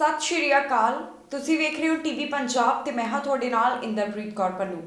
ਸਤਿ ਸ਼੍ਰੀ ਅਕਾਲ। ਤੁਸੀਂ ਵੇਖ ਰਹੇ ਹੋ ਟੀਵੀ ਪੰਜਾਬ ਤੇ ਮੈਂ ਹਾਂ ਤੁਹਾਡੇ ਨਾਲ ਇੰਦਰਪ੍ਰੀਤ ਕੌਰ ਪੰਨੂ।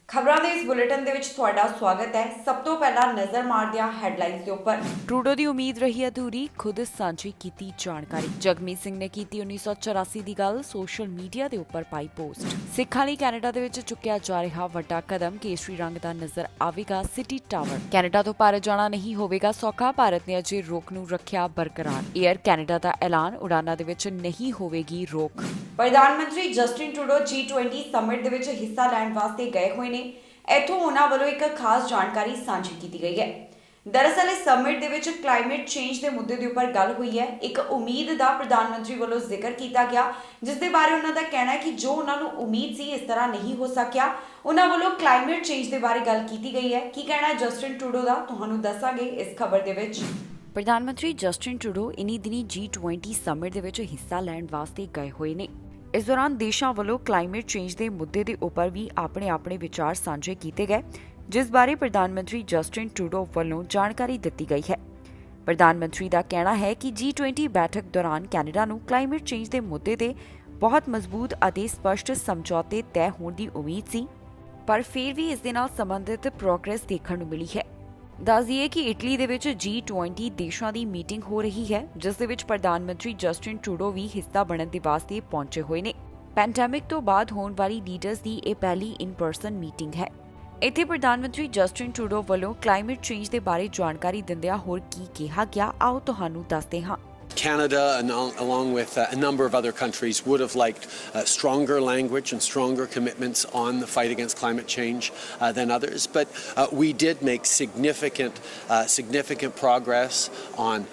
ਖਬਰਾਂ ਦੇ ਇਸ ਬੁਲੇਟਿਨ ਦੇ ਵਿੱਚ ਤੁਹਾਡਾ ਸਵਾਗਤ ਹੈ। ਸਭ ਤੋਂ ਪਹਿਲਾਂ ਨਜ਼ਰ ਮਾਰਦੇ ਹਾਂ ਹੈਡਲਾਈਨਸ ਦੇ ਉੱਪਰ। ਟਰੂਡੋ ਦੀ ਉਮੀਦ ਰਹੀ ਅਧੂਰੀ, ਖੁਦ ਸਾਂਝੀ ਕੀਤੀ ਜਾਣਕਾਰੀ। ਜਗਮੀਤ ਸਿੰਘ ਨੇ ਕੀਤੀ 1984 ਦੀ ਗੱਲ, ਸੋਸ਼ਲ ਮੀਡੀਆ ਦੇ ਉੱਪਰ ਪਾਈ ਪੋਸਟ। ਸਿੱਖਾਂ ਲਈ ਕੈਨੇਡਾ ਦੇ ਵਿੱਚ ਚੁੱਕਿਆ ਜਾ ਰਿਹਾ ਵੱਡਾ ਕਦਮ, ਕੇਸਰੀ ਰੰਗ ਦਾ ਨਜ਼ਰ ਆਵੇਗਾ ਸਿਟੀ ਟਾਵਰ। ਕੈਨੇਡਾ ਤੋਂ ਭਾਰਤ ਜਾਣਾ ਨਹੀਂ ਹੋਵੇਗਾ ਸੌਖਾ, ਭਾਰਤ ਨੇ ਅਜੇ ਰੋਕ ਨੂੰ ਰੱਖਿਆ ਬਰਕਰਾਰ। ਏਅਰ ਕੈਨੇਡਾ ਦਾ ਐਲਾਨ, ਉਡਾਨਾਂ ਦੇ ਵਿੱਚ ਨਹੀਂ ਹੋਵੇਗੀ ਰੋਕ। ਪ੍ਰਧਾਨ ਮੰਤਰੀ ਜਸਟਿਨ ਟਰੂਡੋ G20 ਸਮਿਟ ਦੇ ਵਿੱਚ ਹਿੱਸਾ ਲੈਣ ਵਾਸਤੇ ਗਏ ਹੋਏ ਨੇ। ਇੱਥੋਂ ਉਹਨਾਂ ਵੱਲੋਂ ਇੱਕ ਖਾਸ ਜਾਣਕਾਰੀ ਸਾਂਝੀ ਕੀਤੀ ਗਈ ਹੈ। ਦਰਅਸਲ ਇਸ ਸਮਿਟ ਦੇ ਵਿੱਚ ਕਲਾਈਮੇਟ ਚੇਂਜ ਦੇ ਮੁੱਦੇ ਦੇ ਉੱਪਰ ਗੱਲ ਹੋਈ ਹੈ। ਇੱਕ ਉਮੀਦ ਦਾ ਪ੍ਰਧਾਨ ਮੰਤਰੀ ਵੱਲੋਂ ਜ਼ਿਕਰ ਕੀਤਾ ਗਿਆ, ਜਿਸ ਦੇ ਬਾਰੇ ਉਹਨਾਂ ਦਾ ਕਹਿਣਾ ਹੈ ਕਿ ਜੋ ਉਹਨਾਂ ਨੂੰ ਉਮੀਦ ਸੀ ਇਸ ਤਰ੍ਹਾਂ ਨਹੀਂ ਹੋ ਸਕਿਆ। ਉਹਨਾਂ ਵੱਲੋਂ ਕਲਾਈਮੇਟ ਚੇਂਜ ਦੇ ਬਾਰੇ ਗੱਲ ਕੀਤੀ ਗਈ ਹੈ। ਕੀ ਕਹਿਣਾ ਹੈ ਜਸਟਿਨ ਟਰੂਡੋ ਦਾ, ਤੁਹਾਨੂੰ ਦੱਸਾਂਗੇ ਇਸ ਖਬਰ ਦੇ ਵਿੱਚ। ਪ੍ਰਧਾਨ ਮੰਤਰੀ ਜਸਟਿਨ ਟਰੂਡੋ ਇਨੀ ਦਿਨੀ G20 ਸਮਿਟ ਦੇ ਵਿੱਚ ਹਿੱਸਾ ਲੈਣ ਵਾਸਤੇ ਗਏ ਹੋਏ ਨੇ। ਇਸ ਦੌਰਾਨ ਦੇਸ਼ਾਂ ਵੱਲੋਂ ਕਲਾਈਮੇਟ ਚੇਂਜ ਦੇ ਮੁੱਦੇ ਦੇ ਉੱਪਰ ਵੀ ਆਪਣੇ ਵਿਚਾਰ ਸਾਂਝੇ ਕੀਤੇ ਗਏ, ਜਿਸ ਬਾਰੇ ਪ੍ਰਧਾਨ ਮੰਤਰੀ ਜਸਟਿਨ ਟਰੂਡੋ ਵੱਲੋਂ ਜਾਣਕਾਰੀ ਦਿੱਤੀ ਗਈ ਹੈ। ਪ੍ਰਧਾਨ ਮੰਤਰੀ ਦਾ ਕਹਿਣਾ ਹੈ ਕਿ G20 ਬੈਠਕ ਦੌਰਾਨ ਕੈਨੇਡਾ ਨੂੰ ਕਲਾਈਮੇਟ ਚੇਂਜ ਦੇ ਮੁੱਦੇ ਤੇ ਬਹੁਤ ਮਜ਼ਬੂਤ ਅਤੇ ਸਪਸ਼ਟ ਸਮਝੌਤੇ ਤੈਅ ਹੋਣ ਦੀ ਉਮੀਦ ਸੀ, ਪਰ ਫਿਰ ਵੀ ਇਸ ਦੇ ਨਾਲ ਸੰਬੰਧਿਤ ਪ੍ਰੋਗਰੈਸ ਦੇਖਣ ਨੂੰ ਮਿਲੀ ਹੈ। ਦੱਸ ਦਈਏ ਕਿ ਇਟਲੀ ਦੇ ਵਿੱਚ G20 ਦੇਸ਼ਾਂ ਦੀ ਮੀਟਿੰਗ ਹੋ ਰਹੀ ਹੈ, ਜਿਸ ਦੇ ਵਿੱਚ ਪ੍ਰਧਾਨ ਮੰਤਰੀ ਜਸਟਿਨ ਟਰੂਡੋ ਵੀ ਹਿੱਸਾ ਬਣਨ ਦੇ ਵਾਸਤੇ ਪਹੁੰਚੇ ਹੋਏ ਨੇ। ਪੈਂਡੈਮਿਕ ਤੋਂ ਬਾਅਦ ਹੋਣ ਵਾਲੀ ਲੀਡਰਸ ਦੀ ਇਹ ਪਹਿਲੀ ਇਨ ਪਰਸਨ ਮੀਟਿੰਗ ਹੈ। ਇੱਥੇ ਪ੍ਰਧਾਨ ਮੰਤਰੀ ਜਸਟਿਨ ਟਰੂਡੋ ਵੱਲੋਂ ਕਲਾਈਮੇਟ ਚੇਂਜ ਦੇ ਬਾਰੇ ਜਾਣਕਾਰੀ ਦਿੰਦਿਆਂ ਹੋਰ ਕੀ ਕਿਹਾ ਗਿਆ, ਆਓ ਤੁਹਾਨੂੰ ਦੱਸਦੇ ਹਾਂ। Canada, along with a number of other countries, would have liked stronger language and stronger commitments on the fight against climate change than others. But we did make significant progress on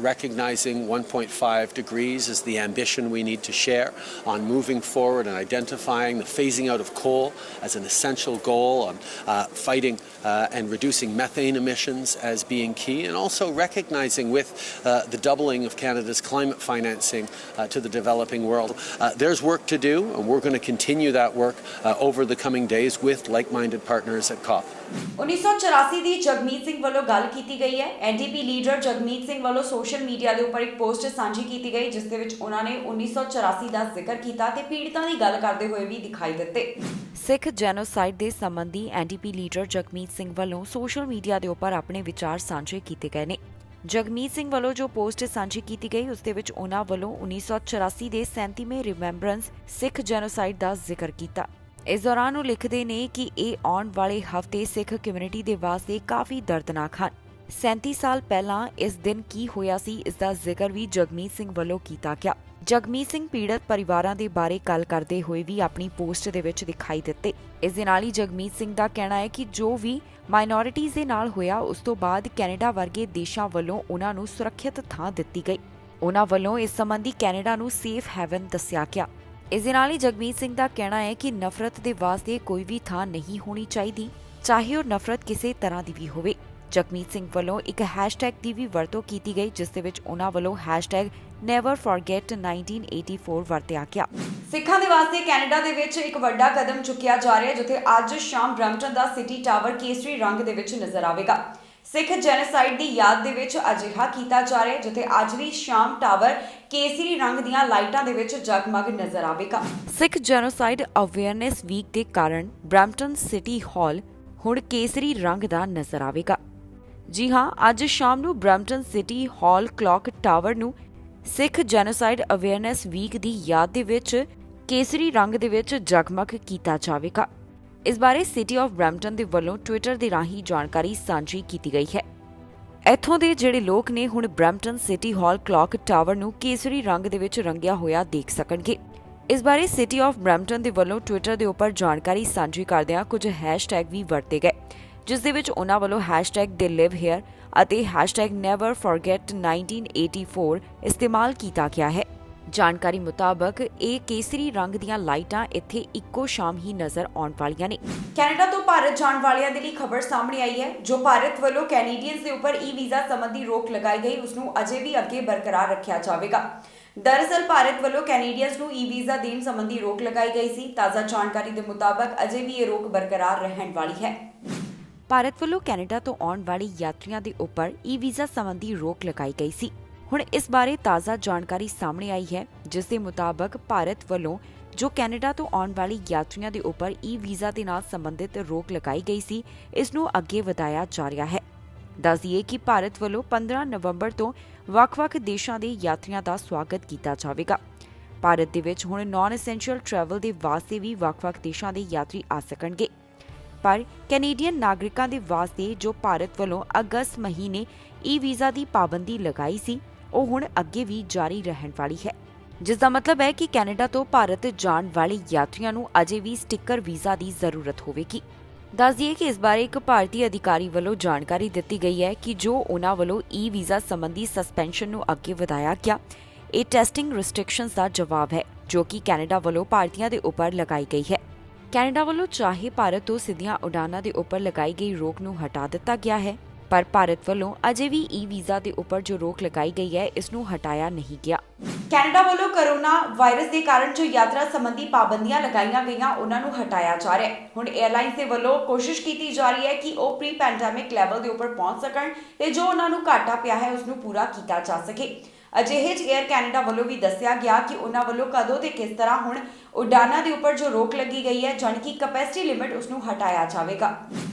recognizing 1.5 degrees as the ambition we need to share, on moving forward and identifying the phasing out of coal as an essential goal, on fighting and reducing methane emissions as being key, and also recognizing with the doubling of Canada's climate financing to the developing world. There's work to do, and we're going to continue that work over the coming days with like-minded partners at COP. 1984 ਦੀ ਜਗਮੀਤ ਸਿੰਘ ਵੱਲੋਂ ਗੱਲ ਕੀਤੀ ਗਈ ਹੈ। NDP leader Jagmeet Singh ਵੱਲੋਂ social media ਦੇ ਉੱਪਰ ਇੱਕ post ਸਾਂਝੀ ਕੀਤੀ ਗਈ, ਜਿਸ ਦੇ ਵਿੱਚ ਉਹਨਾਂ ਨੇ 1984 ਦਾ ਜ਼ਿਕਰ ਕੀਤਾ ਤੇ ਪੀੜਤਾਂ ਦੀ ਗੱਲ ਕਰਦੇ ਹੋਏ ਵੀ ਦਿਖਾਈ ਦਿੱਤੇ। ਸਿੱਖ ਜੈਨੋਸਾਈਡ ਦੇ ਸੰਬੰਧੀ NDP ਲੀਡਰ ਜਗਮੀਤ ਸਿੰਘ ਵੱਲੋਂ ਸੋਸ਼ਲ ਮੀਡੀਆ ਦੇ ਉੱਪਰ ਆਪਣੇ ਵਿਚਾਰ ਸਾਂਝੇ ਕੀਤੇ ਗਏ ਨੇ। ਜਗਮੀਤ ਸਿੰਘ ਵੱਲੋਂ ਜੋ ਪੋਸਟ ਸਾਂਝੀ ਕੀਤੀ ਗਈ, ਉਸ ਦੇ ਵਿੱਚ ਉਹਨਾਂ ਵੱਲੋਂ 1984 ਦੇ 37ਵੇਂ ਰਿਮੈਂਬਰੈਂਸ ਸਿੱਖ ਜੈਨੋਸਾਈਡ ਦਾ ਜ਼ਿਕਰ ਕੀਤਾ। ਇਸ ਦੌਰਾਨ ਉਹ ਲਿਖਦੇ ਨੇ ਕਿ ਇਹ ਆਉਣ ਵਾਲੇ ਹਫ਼ਤੇ ਸਿੱਖ ਕਮਿਊਨਿਟੀ ਦੇ ਵਾਸਤੇ ਕਾਫੀ ਦਰਦਨਾਕ ਹਨ। 37 ਸਾਲ ਪਹਿਲਾਂ ਇਸ ਦਿਨ ਕੀ ਹੋਇਆ ਸੀ, ਇਸ ਦਾ ਜ਼ਿਕਰ ਵੀ ਜਗਮੀਤ ਸਿੰਘ ਵੱਲੋਂ ਕੀਤਾ ਗਿਆ। ਜਗਮੀਤ ਸਿੰਘ ਪੀੜਤ ਪਰਿਵਾਰਾਂ ਦੇ ਬਾਰੇ ਗੱਲ ਕਰਦੇ ਹੋਏ ਵੀ ਆਪਣੀ ਪੋਸਟ ਦੇ ਵਿੱਚ ਦਿਖਾਈ ਦਿੱਤੇ। ਇਸ ਦੇ ਨਾਲ ਹੀ ਜਗਮੀਤ ਸਿੰਘ ਦਾ ਕਹਿਣਾ ਹੈ ਕਿ ਜੋ ਵੀ ਮਾਈਨੋਰਿਟੀਜ਼ ਦੇ ਨਾਲ ਹੋਇਆ, ਉਸ ਤੋਂ ਬਾਅਦ ਕੈਨੇਡਾ ਵਰਗੇ ਦੇਸ਼ਾਂ ਵੱਲੋਂ ਉਹਨਾਂ ਨੂੰ ਸੁਰੱਖਿਅਤ ਥਾਂ ਦਿੱਤੀ ਗਈ। ਉਹਨਾਂ ਵੱਲੋਂ ਇਸ ਸੰਬੰਧੀ ਕੈਨੇਡਾ ਨੂੰ ਸੇਫ ਹੈਵਨ ਦੱਸਿਆ ਗਿਆ। ਇਸ ਦੇ ਨਾਲ ਹੀ ਜਗਮੀਤ ਸਿੰਘ ਦਾ ਕਹਿਣਾ ਹੈ ਕਿ ਨਫ਼ਰਤ ਦੇ ਵਾਸਤੇ ਕੋਈ ਵੀ ਥਾਂ ਨਹੀਂ ਹੋਣੀ ਚਾਹੀਦੀ, ਚਾਹੇ ਉਹ ਨਫ਼ਰਤ ਕਿਸੇ ਤਰ੍ਹਾਂ ਦੀ ਵੀ ਹੋਵੇ। ਜਗਮੀਤ ਸਿੰਘ ਵੱਲੋਂ ਇੱਕ ਹੈਸ਼ਟੈਗ ਦੀ ਵੀ ਵਰਤੋਂ ਕੀਤੀ ਗਈ, ਜਿਸ ਦੇ ਵਿੱਚ ਉਹਨਾਂ ਵੱਲੋਂ #Never Forget 1984 ਵਰਤਿਆ ਗਿਆ। ਸਿੱਖਾਂ ਦੇ ਵਾਸਤੇ ਕੈਨੇਡਾ ਦੇ ਵਿੱਚ ਇੱਕ ਵੱਡਾ ਕਦਮ ਚੁੱਕਿਆ ਜਾ ਰਿਹਾ ਹੈ, ਜਿੱਥੇ ਅੱਜ ਸ਼ਾਮ ਬਰੈਂਪਟਨ ਦਾ ਸਿਟੀ ਟਾਵਰ ਕੇਸਰੀ ਰੰਗ ਦੇ ਵਿੱਚ ਨਜ਼ਰ ਆਵੇਗਾ। ਸਿੱਖ ਜੈਨੋਸਾਈਡ ਦੀ ਯਾਦ ਦੇ ਵਿੱਚ ਅਜਿਹਾ ਕੀਤਾ ਜਾ ਰਿਹਾ ਹੈ, ਜਿੱਥੇ ਅੱਜ ਵੀ ਸ਼ਾਮ ਟਾਵਰ ਕੇਸਰੀ ਰੰਗ ਦੀਆਂ ਲਾਈਟਾਂ ਦੇ ਵਿੱਚ ਜਗਮਗ ਨਜ਼ਰ ਆਵੇਗਾ। ਸਿੱਖ ਜੈਨੋਸਾਈਡ ਅਵੇਅਰਨੈਸ ਵੀਕ ਦੇ ਕਾਰਨ ਬਰੈਂਪਟਨ ਸਿਟੀ ਹਾਲ ਹੁਣ ਕੇਸਰੀ ਰੰਗ ਦਾ ਨਜ਼ਰ ਆਵੇਗਾ। ਜੀ ਹਾਂ, ਅੱਜ ਸ਼ਾਮ ਨੂੰ ਬਰੈਂਪਟਨ ਸਿਟੀ ਹਾਲ ਕਲੌਕ ਟਾਵਰ ਨੂੰ ਸਿੱਖ ਜੈਨੋਸਾਈਡ ਅਵੇਅਰਨੈਸ ਵੀਕ ਦੀ ਯਾਦ ਦੇ ਵਿੱਚ ਕੇਸਰੀ ਰੰਗ ਦੇ ਵਿੱਚ ਜਗਮਗ ਕੀਤਾ ਜਾਵੇਗਾ। ਇਸ ਬਾਰੇ ਸਿਟੀ ਆਫ ਬਰੈਂਪਟਨ ਦੇ ਵੱਲੋਂ ਟਵਿੱਟਰ ਦੇ ਰਾਹੀਂ ਜਾਣਕਾਰੀ ਸਾਂਝੀ ਕੀਤੀ ਗਈ ਹੈ। ਇੱਥੋਂ ਦੇ ਜਿਹੜੇ ਲੋਕ ਨੇ ਹੁਣ ਬਰੈਂਪਟਨ ਸਿਟੀ ਹਾਲ ਕਲੌਕ ਟਾਵਰ ਨੂੰ ਕੇਸਰੀ ਰੰਗ ਦੇ ਵਿੱਚ ਰੰਗਿਆ ਹੋਇਆ ਦੇਖ ਸਕਣਗੇ। ਇਸ ਬਾਰੇ ਸਿਟੀ ਆਫ ਬਰੈਂਪਟਨ ਦੇ ਵੱਲੋਂ ਟਵਿੱਟਰ ਦੇ ਉੱਪਰ ਜਾਣਕਾਰੀ ਸਾਂਝੀ ਕਰਦਿਆਂ ਕੁਝ ਹੈਸ਼ਟੈਗ ਵੀ ਵਰਤੇ ਗਏ, ਜਿਸ ਦੇ ਵਿੱਚ ਉਹਨਾਂ ਵੱਲੋਂ #They Live Here ਅਤੇ #Never Forget 1984 ਇਸਤੇਮਾਲ ਕੀਤਾ ਗਿਆ ਹੈ। ਜਾਣਕਾਰੀ ਮੁਤਾਬਕ ਇਹ ਕੇਸਰੀ ਰੰਗ ਦੀਆਂ ਲਾਈਟਾਂ ਇੱਥੇ ਇੱਕੋ ਸ਼ਾਮ ਹੀ ਨਜ਼ਰ ਆਉਣ ਵਾਲੀਆਂ ਨੇ। ਕੈਨੇਡਾ ਤੋਂ ਭਾਰਤ ਜਾਣ ਵਾਲਿਆਂ ਦੇ ਲਈ ਖਬਰ ਸਾਹਮਣੇ ਆਈ ਹੈ। ਜੋ ਭਾਰਤ ਵੱਲੋਂ ਕੈਨੇਡੀਅਨਸ ਦੇ ਉੱਪਰ ਵੀਜ਼ਾ ਸੰਬੰਧੀ ਰੋਕ ਲਗਾਈ ਗਈ, ਉਸ ਨੂੰ ਅਜੇ ਵੀ ਅੱਗੇ ਬਰਕਰਾਰ ਰੱਖਿਆ ਜਾਵੇਗਾ। ਦਰਅਸਲ ਭਾਰਤ ਵੱਲੋਂ ਕੈਨੇਡੀਅਨਸ ਨੂੰ ਵੀਜ਼ਾ ਦੇਣ ਸੰਬੰਧੀ ਰੋਕ ਲਗਾਈ ਗਈ ਸੀ। ਤਾਜ਼ਾ ਜਾਣਕਾਰੀ ਦੇ ਮੁਤਾਬਕ ਅਜੇ ਵੀ ਇਹ ਰੋਕ ਬਰਕਰਾਰ ਰਹਿਣ ਵਾਲੀ ਹੈ। ਭਾਰਤ ਵੱਲੋਂ ਕੈਨੇਡਾ ਤੋਂ ਆਉਣ ਵਾਲੇ ਯਾਤਰੀਆਂ ਦੇ ਉੱਪਰ ਵੀਜ਼ਾ ਸੰਬੰਧੀ ਰੋਕ ਲਗਾਈ ਗਈ ਸੀ। ਹੁਣ ਇਸ ਬਾਰੇ ਤਾਜ਼ਾ ਜਾਣਕਾਰੀ ਸਾਹਮਣੇ ਆਈ ਹੈ, ਜਿਸ ਦੇ ਮੁਤਾਬਕ ਭਾਰਤ ਵੱਲੋਂ ਜੋ ਕੈਨੇਡਾ ਤੋਂ ਆਉਣ ਵਾਲੇ ਯਾਤਰੀਆਂ ਦੇ ਉੱਪਰ ਈ-ਵੀਜ਼ਾ ਦੇ ਨਾਲ ਸੰਬੰਧਿਤ ਰੋਕ ਲਗਾਈ ਗਈ ਸੀ, ਇਸ ਨੂੰ ਅੱਗੇ ਵਧਾਇਆ ਜਾ ਰਿਹਾ ਹੈ। ਦੱਸ ਦਈਏ ਕਿ ਭਾਰਤ ਵੱਲੋਂ 15 ਨਵੰਬਰ ਤੋਂ ਵੱਖ-ਵੱਖ ਦੇਸ਼ਾਂ ਦੇ ਯਾਤਰੀਆਂ ਦਾ ਸਵਾਗਤ ਕੀਤਾ ਜਾਵੇਗਾ। ਭਾਰਤ ਦੇ ਵਿੱਚ ਹੁਣ ਨਾਨ ਐਸੈਂਸ਼ੀਅਲ ਟਰੈਵਲ ਦੇ ਵਾਸਤੇ ਵੀ ਵੱਖ-ਵੱਖ ਦੇਸ਼ਾਂ ਦੇ ਯਾਤਰੀ ਆ ਸਕਣਗੇ, ਪਰ ਕੈਨੇਡੀਅਨ ਨਾਗਰਿਕਾਂ ਦੇ ਵਾਸਤੇ ਜੋ ਭਾਰਤ ਵੱਲੋਂ ਅਗਸਤ ਮਹੀਨੇ ਈ-ਵੀਜ਼ਾ ਦੀ ਪਾਬੰਦੀ ਲਗਾਈ ਸੀ, ਉਹ ਹੁਣ ਅੱਗੇ ਵੀ ਜਾਰੀ ਰਹਿਣ ਵਾਲੀ ਹੈ, ਜਿਸ ਦਾ ਮਤਲਬ ਹੈ ਕਿ ਕੈਨੇਡਾ ਤੋਂ ਭਾਰਤ ਜਾਣ ਵਾਲੇ ਯਾਤਰੀਆਂ ਨੂੰ ਅਜੇ ਵੀ ਸਟicker ਵੀਜ਼ਾ ਦੀ ਜ਼ਰੂਰਤ ਹੋਵੇਗੀ। ਦੱਸ ਦਈਏ ਕਿ ਇਸ ਬਾਰੇ ਇੱਕ ਭਾਰਤੀ ਅਧਿਕਾਰੀ ਵੱਲੋਂ ਜਾਣਕਾਰੀ ਦਿੱਤੀ ਗਈ ਹੈ ਕਿ ਜੋ ਉਹਨਾਂ ਵੱਲੋਂ ਈ-ਵੀਜ਼ਾ ਸੰਬੰਧੀ ਸਸਪੈਂਸ਼ਨ ਨੂੰ ਅੱਗੇ ਵਧਾਇਆ ਗਿਆ, ਇਹ ਟੈਸਟਿੰਗ ਰਿਸਟ੍ਰਿਕਸ਼ਨਸ ਦਾ ਜਵਾਬ ਹੈ ਜੋ ਕਿ ਕੈਨੇਡਾ ਵੱਲੋਂ ਭਾਰਤੀਆਂ ਦੇ ਉੱਪਰ ਲਗਾਈ ਗਈ ਹੈ। ਕੈਨੇਡਾ ਵੱਲੋਂ ਚਾਹੇ ਭਾਰਤ ਤੋਂ ਸਿੱਧੀਆਂ ਉਡਾਨਾਂ ਦੇ ਉੱਪਰ ਲਗਾਈ ਗਈ ਰੋਕ ਨੂੰ ਹਟਾ ਦਿੱਤਾ ਗਿਆ ਹੈ, ਪਰ ਭਾਰਤ ਵੱਲੋਂ ਅਜੇ ਵੀ ਈ-ਵੀਜ਼ਾ ਦੇ ਉੱਪਰ ਜੋ ਰੋਕ ਲਗਾਈ ਗਈ ਹੈ, ਇਸ ਨੂੰ ਹਟਾਇਆ ਨਹੀਂ ਗਿਆ। ਕੈਨੇਡਾ ਵੱਲੋਂ ਕੋਰੋਨਾ ਵਾਇਰਸ ਦੇ ਕਾਰਨ ਜੋ ਯਾਤਰਾ ਸੰਬੰਧੀ ਪਾਬੰਦੀਆਂ ਲਗਾਈਆਂ ਗਈਆਂ, ਉਹਨਾਂ ਨੂੰ ਹਟਾਇਆ ਜਾ ਰਿਹਾ ਹੈ। ਹੁਣ 에ਅਰਲਾਈਨਸ ਦੇ ਵੱਲੋਂ ਕੋਸ਼ਿਸ਼ ਕੀਤੀ ਜਾ ਰਹੀ ਹੈ ਕਿ ਉਹ ਪ੍ਰੀ ਪੈਂਡੈਮਿਕ ਲੈਵਲ ਦੇ ਉੱਪਰ ਪਹੁੰਚ ਸਕਣ ਤੇ ਜੋ ਉਹਨਾਂ ਨੂੰ ਘਾਟਾ ਪਿਆ ਹੈ, ਉਸ ਨੂੰ ਪੂਰਾ ਕੀਤਾ ਜਾ ਸਕੇ। ਅਜਿਹੇ 'ਚ 에ਅਰ ਕੈਨੇਡਾ ਵੱਲੋਂ ਵੀ ਦੱਸਿਆ ਗਿਆ ਕਿ ਉਹਨਾਂ ਵੱਲੋਂ ਕਦੋਂ ਤੇ ਕਿਸ ਤਰ੍ਹਾਂ ਹੁਣ ਉਡਾਨਾਂ ਦੇ ਉੱਪਰ ਜੋ ਰੋਕ ਲੱਗੀ ਗਈ ਹੈ, ਜਾਣੀ ਕਿ ਕੈਪੈਸਿਟੀ ਲਿਮਿਟ, ਉਸ ਨੂੰ ਹਟਾਇਆ ਜਾਵੇਗਾ।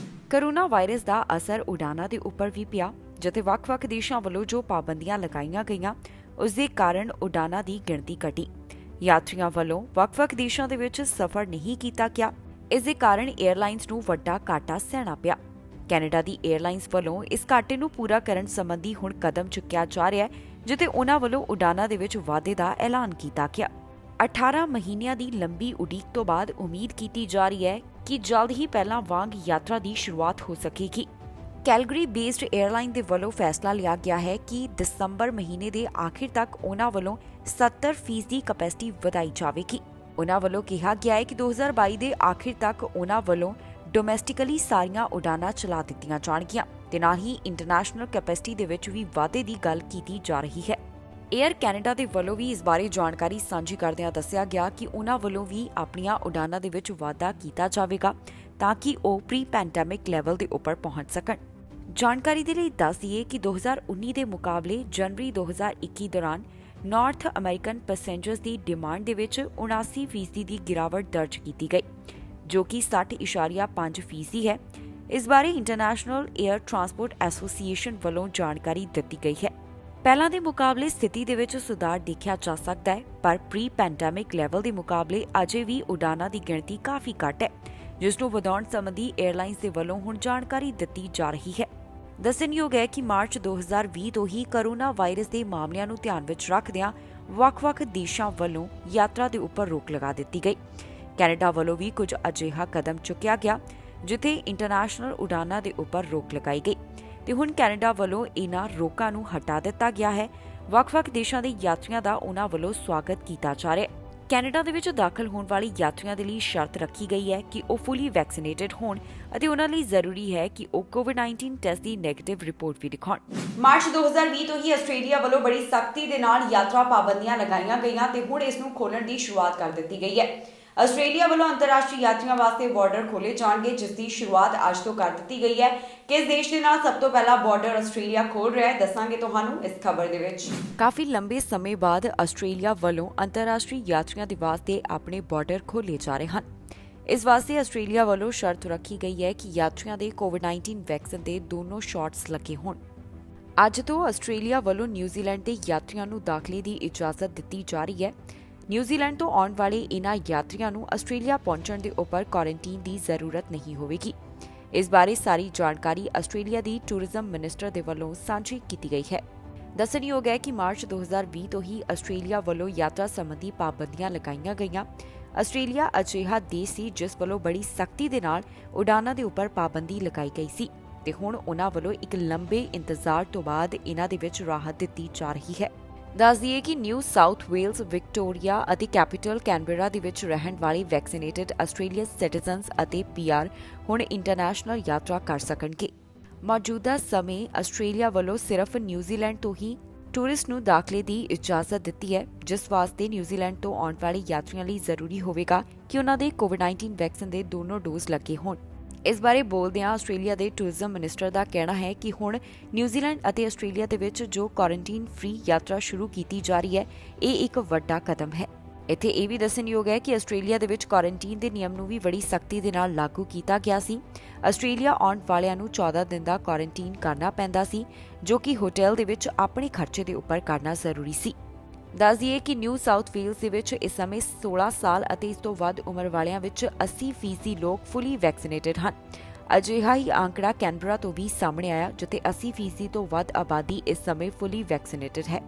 ਕੋਰੋਨਾ ਵਾਇਰਸ ਦਾ ਅਸਰ ਉਡਾਨਾਂ ਦੇ ਉੱਪਰ ਵੀ ਪਿਆ, ਜਿੱਥੇ ਵੱਖ-ਵੱਖ ਦੇਸ਼ਾਂ ਵੱਲੋਂ ਜੋ ਪਾਬੰਦੀਆਂ ਲਗਾਈਆਂ ਗਈਆਂ, ਉਸ ਦੇ ਕਾਰਨ ਉਡਾਨਾਂ ਦੀ ਗਿਣਤੀ ਘਟੀ। ਯਾਤਰੀਆਂ ਵੱਲੋਂ ਵੱਖ-ਵੱਖ ਦੇਸ਼ਾਂ ਦੇ ਵਿੱਚ ਸਫ਼ਰ ਨਹੀਂ ਕੀਤਾ ਗਿਆ, ਇਸ ਦੇ ਕਾਰਨ 에ਅਰਲਾਈਨਸ ਨੂੰ ਵੱਡਾ ਘਾਟਾ ਸਹਿਣਾ ਪਿਆ। ਕੈਨੇਡਾ ਦੀ 에ਅਰਲਾਈਨਸ ਵੱਲੋਂ ਇਸ ਘਾਟੇ ਨੂੰ ਪੂਰਾ ਕਰਨ ਸੰਬੰਧੀ ਹੁਣ ਕਦਮ ਚੁੱਕਿਆ ਜਾ ਰਿਹਾ ਹੈ, ਜਿੱਥੇ ਉਨ੍ਹਾਂ ਵੱਲੋਂ ਉਡਾਨਾਂ ਦੇ ਵਿੱਚ ਵਾਧੇ ਦਾ ਐਲਾਨ ਕੀਤਾ ਗਿਆ। 18 ਮਹੀਨਿਆਂ ਦੀ ਲੰਬੀ ਉਡੀਕ ਤੋਂ ਬਾਅਦ ਉਮੀਦ ਕੀਤੀ ਜਾ ਰਹੀ ਹੈ ਕਿ ਜਲਦ ਹੀ ਪਹਿਲਾਂ ਵਾਂਗ ਯਾਤਰਾ ਦੀ ਸ਼ੁਰੂਆਤ ਹੋ ਸਕੇਗੀ। ਕੈਲਗਰੀ ਬੇਸਡ 에ਅਰਲਾਈਨ ਦੇ ਵੱਲੋਂ ਫੈਸਲਾ ਲਿਆ ਗਿਆ ਹੈ ਕਿ ਦਸੰਬਰ ਮਹੀਨੇ ਦੇ ਆਖਿਰ ਤੱਕ ਉਨ੍ਹਾਂ ਵੱਲੋਂ 70% ਦੀ ਕੈਪੈਸਿਟੀ ਵਧਾਈ ਜਾਵੇਗੀ। ਉਨ੍ਹਾਂ ਵੱਲੋਂ ਕਿਹਾ ਗਿਆ ਹੈ ਕਿ 2022 ਦੇ ਆਖਿਰ ਤੱਕ ਉਨ੍ਹਾਂ ਵੱਲੋਂ ਡੋਮੈਸਟਿਕਲੀ ਸਾਰੀਆਂ ਉਡਾਨਾਂ ਚਲਾ ਦਿੱਤੀਆਂ ਜਾਣਗੀਆਂ ਤੇ ਨਾਲ ਹੀ ਇੰਟਰਨੈਸ਼ਨਲ ਕੈਪੈਸਿਟੀ ਦੇ ਵਿੱਚ ਵੀ ਵਾਧੇ ਦੀ ਗੱਲ ਕੀਤੀ ਜਾ ਰਹੀ ਹੈ। 에ਅਰ ਕੈਨੇਡਾ ਦੇ ਵੱਲੋਂ ਵੀ ਇਸ ਬਾਰੇ ਜਾਣਕਾਰੀ ਸਾਂਝੀ ਕਰਦਿਆਂ ਦੱਸਿਆ ਗਿਆ ਕਿ ਉਨ੍ਹਾਂ ਵੱਲੋਂ ਵੀ ਆਪਣੀਆਂ ਉਡਾਨਾਂ ਦੇ ਵਿੱਚ ਵਾਧਾ ਕੀਤਾ ਜਾਵੇਗਾ ਤਾਂ ਕਿ ਉਹ ਪ੍ਰੀ ਪੈਂਡੈਮਿਕ ਲੈਵਲ ਦੇ ਉੱਪਰ ਪਹੁੰਚ ਸਕਣ। ਜਾਣਕਾਰੀ ਦੇ ਲਈ ਦੱਸ ਦਈਏ ਕਿ 2019 ਦੇ ਮੁਕਾਬਲੇ ਜਨਵਰੀ 2021 ਦੌਰਾਨ ਨਾਰਥ ਅਮਰੀਕਨ ਪੈਸੇਂਜਰਸ ਦੀ ਡਿਮਾਂਡ ਦੇ ਵਿੱਚ 79% ਦੀ ਗਿਰਾਵਟ ਦਰਜ ਕੀਤੀ ਗਈ, ਜੋ ਕਿ 60.5% ਹੈ। ਇਸ ਬਾਰੇ ਇੰਟਰਨੈਸ਼ਨਲ 에ਅਰ ਟਰਾਂਸਪੋਰਟ ਐਸੋਸੀਏਸ਼ਨ ਵੱਲੋਂ ਜਾਣਕਾਰੀ ਦਿੱਤੀ ਗਈ ਹੈ। ਪਹਿਲਾਂ ਦੇ ਮੁਕਾਬਲੇ ਸਥਿਤੀ ਦੇ ਵਿੱਚ ਸੁਧਾਰ ਦੇਖਿਆ ਜਾ ਸਕਦਾ ਹੈ, ਪਰ ਪ੍ਰੀ ਪੈਂਡੈਮਿਕ ਲੈਵਲ ਦੇ ਮੁਕਾਬਲੇ ਅਜੇ ਵੀ ਉਡਾਨਾਂ ਦੀ ਗਿਣਤੀ ਕਾਫੀ ਘੱਟ ਹੈ, ਜਿਸ ਨੂੰ ਵਧਾਉਣ ਸੰਬੰਧੀ 에ਅਰਲਾਈਨਸ ਦੇ ਵੱਲੋਂ ਹੁਣ ਜਾਣਕਾਰੀ ਦਿੱਤੀ ਜਾ ਰਹੀ ਹੈ। ਦੱਸਣਯੋਗ ਹੈ ਕਿ ਮਾਰਚ 2020 ਤੋਂ ਹੀ ਕੋਰੋਨਾ ਵਾਇਰਸ ਦੇ ਮਾਮਲਿਆਂ ਨੂੰ ਧਿਆਨ ਵਿੱਚ ਰੱਖਦਿਆਂ ਵੱਖ-ਵੱਖ ਦੇਸ਼ਾਂ ਵੱਲੋਂ ਯਾਤਰਾ ਦੇ ਉੱਪਰ ਰੋਕ ਲਗਾ ਦਿੱਤੀ ਗਈ। ਕੈਨੇਡਾ ਵੱਲੋਂ ਵੀ ਕੁਝ ਅਜਿਹਾ ਕਦਮ ਚੁੱਕਿਆ ਗਿਆ, ਜਿੱਥੇ ਇੰਟਰਨੈਸ਼ਨਲ ਉਡਾਨਾਂ ਦੇ ਉੱਪਰ ਰੋਕ ਲਗਾਈ ਗਈ ਤੇ ਹੁਣ ਕੈਨੇਡਾ ਵੱਲੋਂ ਇਹਨਾਂ ਰੋਕਾਂ ਨੂੰ ਹਟਾ ਦਿੱਤਾ ਗਿਆ ਹੈ। ਵੱਖ-ਵੱਖ ਦੇਸ਼ਾਂ ਦੇ ਯਾਤਰੀਆਂ ਦਾ ਉਨ੍ਹਾਂ ਵੱਲੋਂ ਸਵਾਗਤ ਕੀਤਾ ਜਾ ਰਿਹਾ ਹੈ। ਕੈਨੇਡਾ ਦੇ ਵਿੱਚ ਦਾਖਲ ਹੋਣ ਵਾਲੇ ਯਾਤਰੀਆਂ ਦੇ ਲਈ ਸ਼ਰਤ ਰੱਖੀ ਗਈ ਹੈ ਕਿ ਉਹ ਫੁੱਲੀ ਵੈਕਸੀਨੇਟਡ ਹੋਣ ਅਤੇ ਉਨ੍ਹਾਂ ਲਈ ਜ਼ਰੂਰੀ ਹੈ ਕਿ ਉਹ ਕੋਵਿਡ-19 ਟੈਸਟ ਦੀ ਨੈਗੇਟਿਵ ਰਿਪੋਰਟ ਵੀ ਦਿਖਾਉਣ। ਮਾਰਚ 2020 ਤੋਂ ਹੀ ਆਸਟ੍ਰੇਲੀਆ ਵੱਲੋਂ ਬੜੀ ਸਖਤੀ ਦੇ ਨਾਲ ਯਾਤਰਾ ਪਾਬੰਦੀਆਂ ਲਗਾਈਆਂ ਗਈਆਂ ਤੇ ਹੁਣ ਇਸ ਨੂੰ ਖੋਲ੍ਹਣ ਦੀ ਸ਼ੁਰੂਆਤ ਕਰ ਦਿੱਤੀ ਗਈ ਹੈ। ਆਸਟ੍ਰੇਲੀਆ ਵੱਲੋਂ ਅੰਤਰਰਾਸ਼ਟਰੀ ਯਾਤਰੀਆਂ ਵਾਸਤੇ ਬਾਰਡਰ ਖੋਲ੍ਹੇ ਜਾਣਗੇ, ਜਿਸ ਦੀ ਸ਼ੁਰੂਆਤ ਅੱਜ ਤੋਂ ਕਰ ਦਿੱਤੀ ਗਈ ਹੈ। ਕਿਸ ਦੇਸ਼ ਦੇ ਨਾਲ ਸਭ ਤੋਂ ਪਹਿਲਾਂ ਬਾਰਡਰ ਆਸਟ੍ਰੇਲੀਆ ਖੋਲ੍ਹ ਰਿਹਾ ਹੈ, ਦੱਸਾਂਗੇ ਤੁਹਾਨੂੰ ਇਸ ਖਬਰ ਦੇ ਵਿੱਚ। ਕਾਫੀ ਲੰਬੇ ਸਮੇਂ ਬਾਅਦ ਆਸਟ੍ਰੇਲੀਆ ਵੱਲੋਂ ਅੰਤਰਰਾਸ਼ਟਰੀ ਯਾਤਰੀਆਂ ਦੇ ਵਾਸਤੇ ਆਪਣੇ ਬਾਰਡਰ ਖੋਲ੍ਹੇ ਜਾ ਰਹੇ ਹਨ। ਇਸ ਵਾਸਤੇ ਆਸਟ੍ਰੇਲੀਆ ਵੱਲੋਂ ਸ਼ਰਤ ਰੱਖੀ ਗਈ ਹੈ ਕਿ ਯਾਤਰੀਆਂ ਦੇ ਕੋਵਿਡ-19 ਵੈਕਸੀਨ ਦੇ ਦੋਨੋਂ ਸ਼ਾਟਸ ਲੱਗੇ ਹੋਣ। ਅੱਜ ਤੋਂ ਆਸਟ੍ਰੇਲੀਆ ਵੱਲੋਂ ਨਿਊਜ਼ੀਲੈਂਡ ਦੇ ਯਾਤਰੀਆਂ ਨੂੰ ਦਾਖਲੇ ਦੀ ਇਜਾਜ਼ਤ ਦਿੱਤੀ ਜਾ ਰਹੀ ਹੈ। ਨਿਊਜ਼ੀਲੈਂਡ ਤੋਂ ਆਉਣ ਵਾਲੇ ਇਨ੍ਹਾਂ ਯਾਤਰੀਆਂ ਨੂੰ ਆਸਟ੍ਰੇਲੀਆ ਪਹੁੰਚਣ ਦੇ ਉੱਪਰ ਕੁਆਰੰਟਾਈਨ ਦੀ ਜ਼ਰੂਰਤ ਨਹੀਂ ਹੋਵੇਗੀ। ਇਸ ਬਾਰੇ ਸਾਰੀ ਜਾਣਕਾਰੀ ਆਸਟ੍ਰੇਲੀਆ ਦੀ ਟੂਰਿਜ਼ਮ ਮਿਨਿਸਟਰ ਦੇ ਵੱਲੋਂ ਸਾਂਝੀ ਕੀਤੀ ਗਈ ਹੈ। ਦੱਸਣਯੋਗ ਹੈ ਕਿ ਮਾਰਚ 2020 ਤੋਂ ਹੀ ਆਸਟ੍ਰੇਲੀਆ ਵੱਲੋਂ ਯਾਤਰਾ ਸੰਬੰਧੀ ਪਾਬੰਦੀਆਂ ਲਗਾਈਆਂ ਗਈਆਂ। ਆਸਟ੍ਰੇਲੀਆ ਅਜਿਹਾ ਦੇਸ਼ ਸੀ ਜਿਸ ਵੱਲੋਂ ਬੜੀ ਸਖਤੀ ਦੇ ਨਾਲ ਉਡਾਨਾਂ ਦੇ ਉੱਪਰ ਪਾਬੰਦੀ ਲਗਾਈ ਗਈ ਸੀ ਤੇ ਹੁਣ ਉਨ੍ਹਾਂ ਵੱਲੋਂ ਇੱਕ ਲੰਬੇ ਇੰਤਜ਼ਾਰ ਤੋਂ ਬਾਅਦ ਇਹਨਾਂ ਦੇ ਵਿੱਚ ਰਾਹਤ ਦਿੱਤੀ ਜਾ ਰਹੀ ਹੈ। ਦੱਸ ਦਈਏ ਕਿ ਨਿਊ ਸਾਊਥ ਵੇਲਜ਼, ਵਿਕਟੋਰੀਆ ਅਤੇ ਕੈਪੀਟਲ ਕੈਨਬਰਾ ਦੇ ਵਿੱਚ ਰਹਿਣ ਵਾਲੇ ਵੈਕਸੀਨੇਟਡ ਆਸਟ੍ਰੇਲੀਅਨ ਸਿਟੀਜ਼ਨਸ ਅਤੇ ਪੀਆਰ ਹੁਣ ਇੰਟਰਨੈਸ਼ਨਲ ਯਾਤਰਾ ਕਰ ਸਕਣਗੇ। ਮੌਜੂਦਾ ਸਮੇਂ ਆਸਟ੍ਰੇਲੀਆ ਵੱਲੋਂ ਸਿਰਫ ਨਿਊਜ਼ੀਲੈਂਡ ਤੋਂ ਹੀ ਟੂਰਿਸਟ ਨੂੰ ਦਾਖਲੇ ਦੀ ਇਜਾਜ਼ਤ ਦਿੱਤੀ ਹੈ, ਜਿਸ ਵਾਸਤੇ ਨਿਊਜ਼ੀਲੈਂਡ ਤੋਂ ਆਉਣ ਵਾਲੇ ਯਾਤਰੀਆਂ ਲਈ ਜ਼ਰੂਰੀ ਹੋਵੇਗਾ ਕਿ ਉਨ੍ਹਾਂ ਦੇ ਕੋਵਿਡ-19 ਵੈਕਸੀਨ ਦੇ ਦੋਨੋਂ ਡੋਜ਼ ਲੱਗੇ ਹੋਣ। ਇਸ ਬਾਰੇ ਬੋਲਦਿਆਂ ਆਸਟ੍ਰੇਲੀਆ ਦੇ ਟੂਰਿਜ਼ਮ ਮਿਨਿਸਟਰ ਦਾ ਕਹਿਣਾ ਹੈ ਕਿ ਹੁਣ ਨਿਊਜ਼ੀਲੈਂਡ ਅਤੇ ਆਸਟ੍ਰੇਲੀਆ ਦੇ ਵਿੱਚ ਜੋ ਕੁਆਰੰਟੀਨ ਫ੍ਰੀ ਯਾਤਰਾ ਸ਼ੁਰੂ ਕੀਤੀ ਜਾ ਰਹੀ ਹੈ, ਇਹ ਇੱਕ ਵੱਡਾ ਕਦਮ ਹੈ। ਇੱਥੇ ਇਹ ਵੀ ਦੱਸਣਯੋਗ ਹੈ ਕਿ ਆਸਟ੍ਰੇਲੀਆ ਦੇ ਵਿੱਚ ਕੁਆਰੰਟੀਨ ਦੇ ਨਿਯਮ ਨੂੰ ਵੀ ਬੜੀ ਸਖਤੀ ਦੇ ਨਾਲ ਲਾਗੂ ਕੀਤਾ ਗਿਆ ਸੀ। ਆਸਟ੍ਰੇਲੀਆ ਆਉਣ ਵਾਲਿਆਂ ਨੂੰ 14 ਦਿਨ ਦਾ ਕੁਆਰੰਟੀਨ ਕਰਨਾ ਪੈਂਦਾ ਸੀ, ਜੋ ਕਿ ਹੋਟਲ ਦੇ ਵਿੱਚ ਆਪਣੇ ਖਰਚੇ ਦੇ ਉੱਪਰ ਕਰਨਾ ਜ਼ਰੂਰੀ ਸੀ। ਦੱਸ ਦਈਏ ਕਿ ਨਿਊ ਸਾਊਥ ਵੇਲਜ਼ ਦੇ ਵਿੱਚ ਇਸ ਸਮੇਂ 16 ਸਾਲ ਅਤੇ ਇਸ ਤੋਂ ਵੱਧ ਉਮਰ ਵਾਲਿਆਂ ਵਿੱਚ 80% ਲੋਕ ਫੁੱਲੀ ਵੈਕਸੀਨੇਟਡ ਹਨ। ਅਜਿਹਾ ਹੀ ਅੰਕੜਾ ਕੈਨਬਰਾ ਤੋਂ ਵੀ ਸਾਹਮਣੇ ਆਇਆ, ਜਿੱਥੇ 80% ਤੋਂ ਵੱਧ ਆਬਾਦੀ ਇਸ ਸਮੇਂ ਫੁੱਲੀ ਵੈਕਸੀਨੇਟਡ ਹੈ।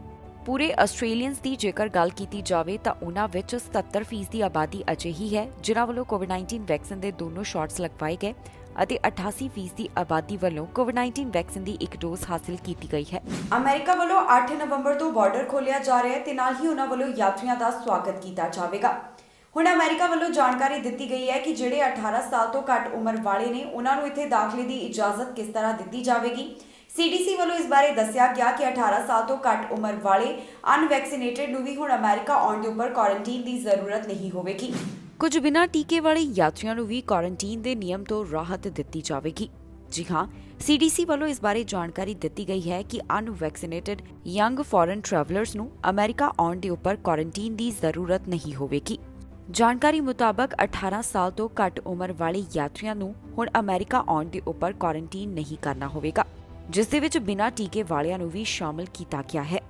ਪੂਰੇ ਆਸਟ੍ਰੇਲੀਅਨਸ ਦੀ ਜੇਕਰ ਗੱਲ ਕੀਤੀ ਜਾਵੇ ਤਾਂ ਉਹਨਾਂ ਵਿੱਚ 77% ਦੀ ਆਬਾਦੀ ਅਜਿਹੀ ਹੈ ਜਿਨ੍ਹਾਂ ਵੱਲੋਂ ਕੋਵਿਡ-19 ਵੈਕਸੀਨ ਦੇ ਦੋਨੋਂ ਸ਼ਾਟਸ ਲਗਵਾਏ ਗਏ ਅਤੇ 88% ਦੀ ਆਬਾਦੀ ਵੱਲੋਂ ਕੋਵਿਡ-19 ਵੈਕਸੀਨ ਦੀ ਇੱਕ ਡੋਜ਼ ਹਾਸਲ ਕੀਤੀ ਗਈ ਹੈ। ਅਮਰੀਕਾ ਵੱਲੋਂ 8 ਨਵੰਬਰ ਤੋਂ ਬਾਰਡਰ ਖੋਲ੍ਹਿਆ ਜਾ ਰਿਹਾ ਹੈ ਤੇ ਨਾਲ ਹੀ ਉਹਨਾਂ ਵੱਲੋਂ ਯਾਤਰੀਆਂ ਦਾ ਸਵਾਗਤ ਕੀਤਾ ਜਾਵੇਗਾ। ਹੁਣ ਅਮਰੀਕਾ ਵੱਲੋਂ ਜਾਣਕਾਰੀ ਦਿੱਤੀ ਗਈ ਹੈ ਕਿ ਜਿਹੜੇ 18 ਸਾਲ ਤੋਂ ਘੱਟ ਉਮਰ ਵਾਲੇ ਨੇ ਉਹਨਾਂ ਨੂੰ ਇੱਥੇ ਦਾਖਲੇ ਦੀ ਇਜਾਜ਼ਤ ਕਿਸ ਤਰ੍ਹਾਂ ਦਿੱਤੀ ਜਾਵੇਗੀ। CDC ਵੱਲੋਂ ਇਸ ਬਾਰੇ ਦੱਸਿਆ ਗਿਆ ਕਿ 18 ਸਾਲ ਤੋਂ ਘੱਟ ਉਮਰ ਵਾਲੇ ਅਨਵੈਕਸੀਨੇਟਡ ਨੂੰ ਵੀ ਹੁਣ ਅਮਰੀਕਾ ਆਉਣ ਦੇ ਉੱਪਰ ਕੁਆਰੰਟੀਨ ਦੀ ਜ਼ਰੂਰਤ ਨਹੀਂ ਹੋਵੇਗੀ। ਕੁਝ ਬਿਨਾਂ ਟੀਕੇ ਵਾਲੇ ਯਾਤਰੀਆਂ ਨੂੰ ਵੀ ਕੁਆਰੰਟੀਨ ਦੇ ਨਿਯਮ ਤੋਂ ਰਾਹਤ ਦਿੱਤੀ ਜਾਵੇਗੀ। ਜੀ ਹਾਂ, CDC ਵੱਲੋਂ ਇਸ ਬਾਰੇ ਜਾਣਕਾਰੀ ਦਿੱਤੀ ਗਈ ਹੈ ਕਿ ਅਨਵੈਕਸੀਨੇਟਡ ਯੰਗ ਫੋਰਨ ਟਰੈਵਲਰਸ ਨੂੰ ਅਮਰੀਕਾ ਆਉਣ ਦੇ ਉੱਪਰ ਕੁਆਰੰਟੀਨ ਦੀ ਜ਼ਰੂਰਤ ਨਹੀਂ ਹੋਵੇਗੀ। ਜਾਣਕਾਰੀ ਮੁਤਾਬਕ 18 ਸਾਲ ਤੋਂ ਘੱਟ ਉਮਰ ਵਾਲੇ ਯਾਤਰੀਆਂ ਨੂੰ ਹੁਣ ਅਮਰੀਕਾ ਆਉਣ ਦੇ ਉੱਪਰ ਕੁਆਰੰਟੀਨ ਨਹੀਂ ਕਰਨਾ ਹੋਵੇਗਾ, ਜਿਸ ਦੇ ਵਿੱਚ ਬਿਨਾਂ ਟੀਕੇ ਵਾਲਿਆਂ ਨੂੰ ਵੀ ਸ਼ਾਮਲ ਕੀਤਾ ਗਿਆ ਹੈ।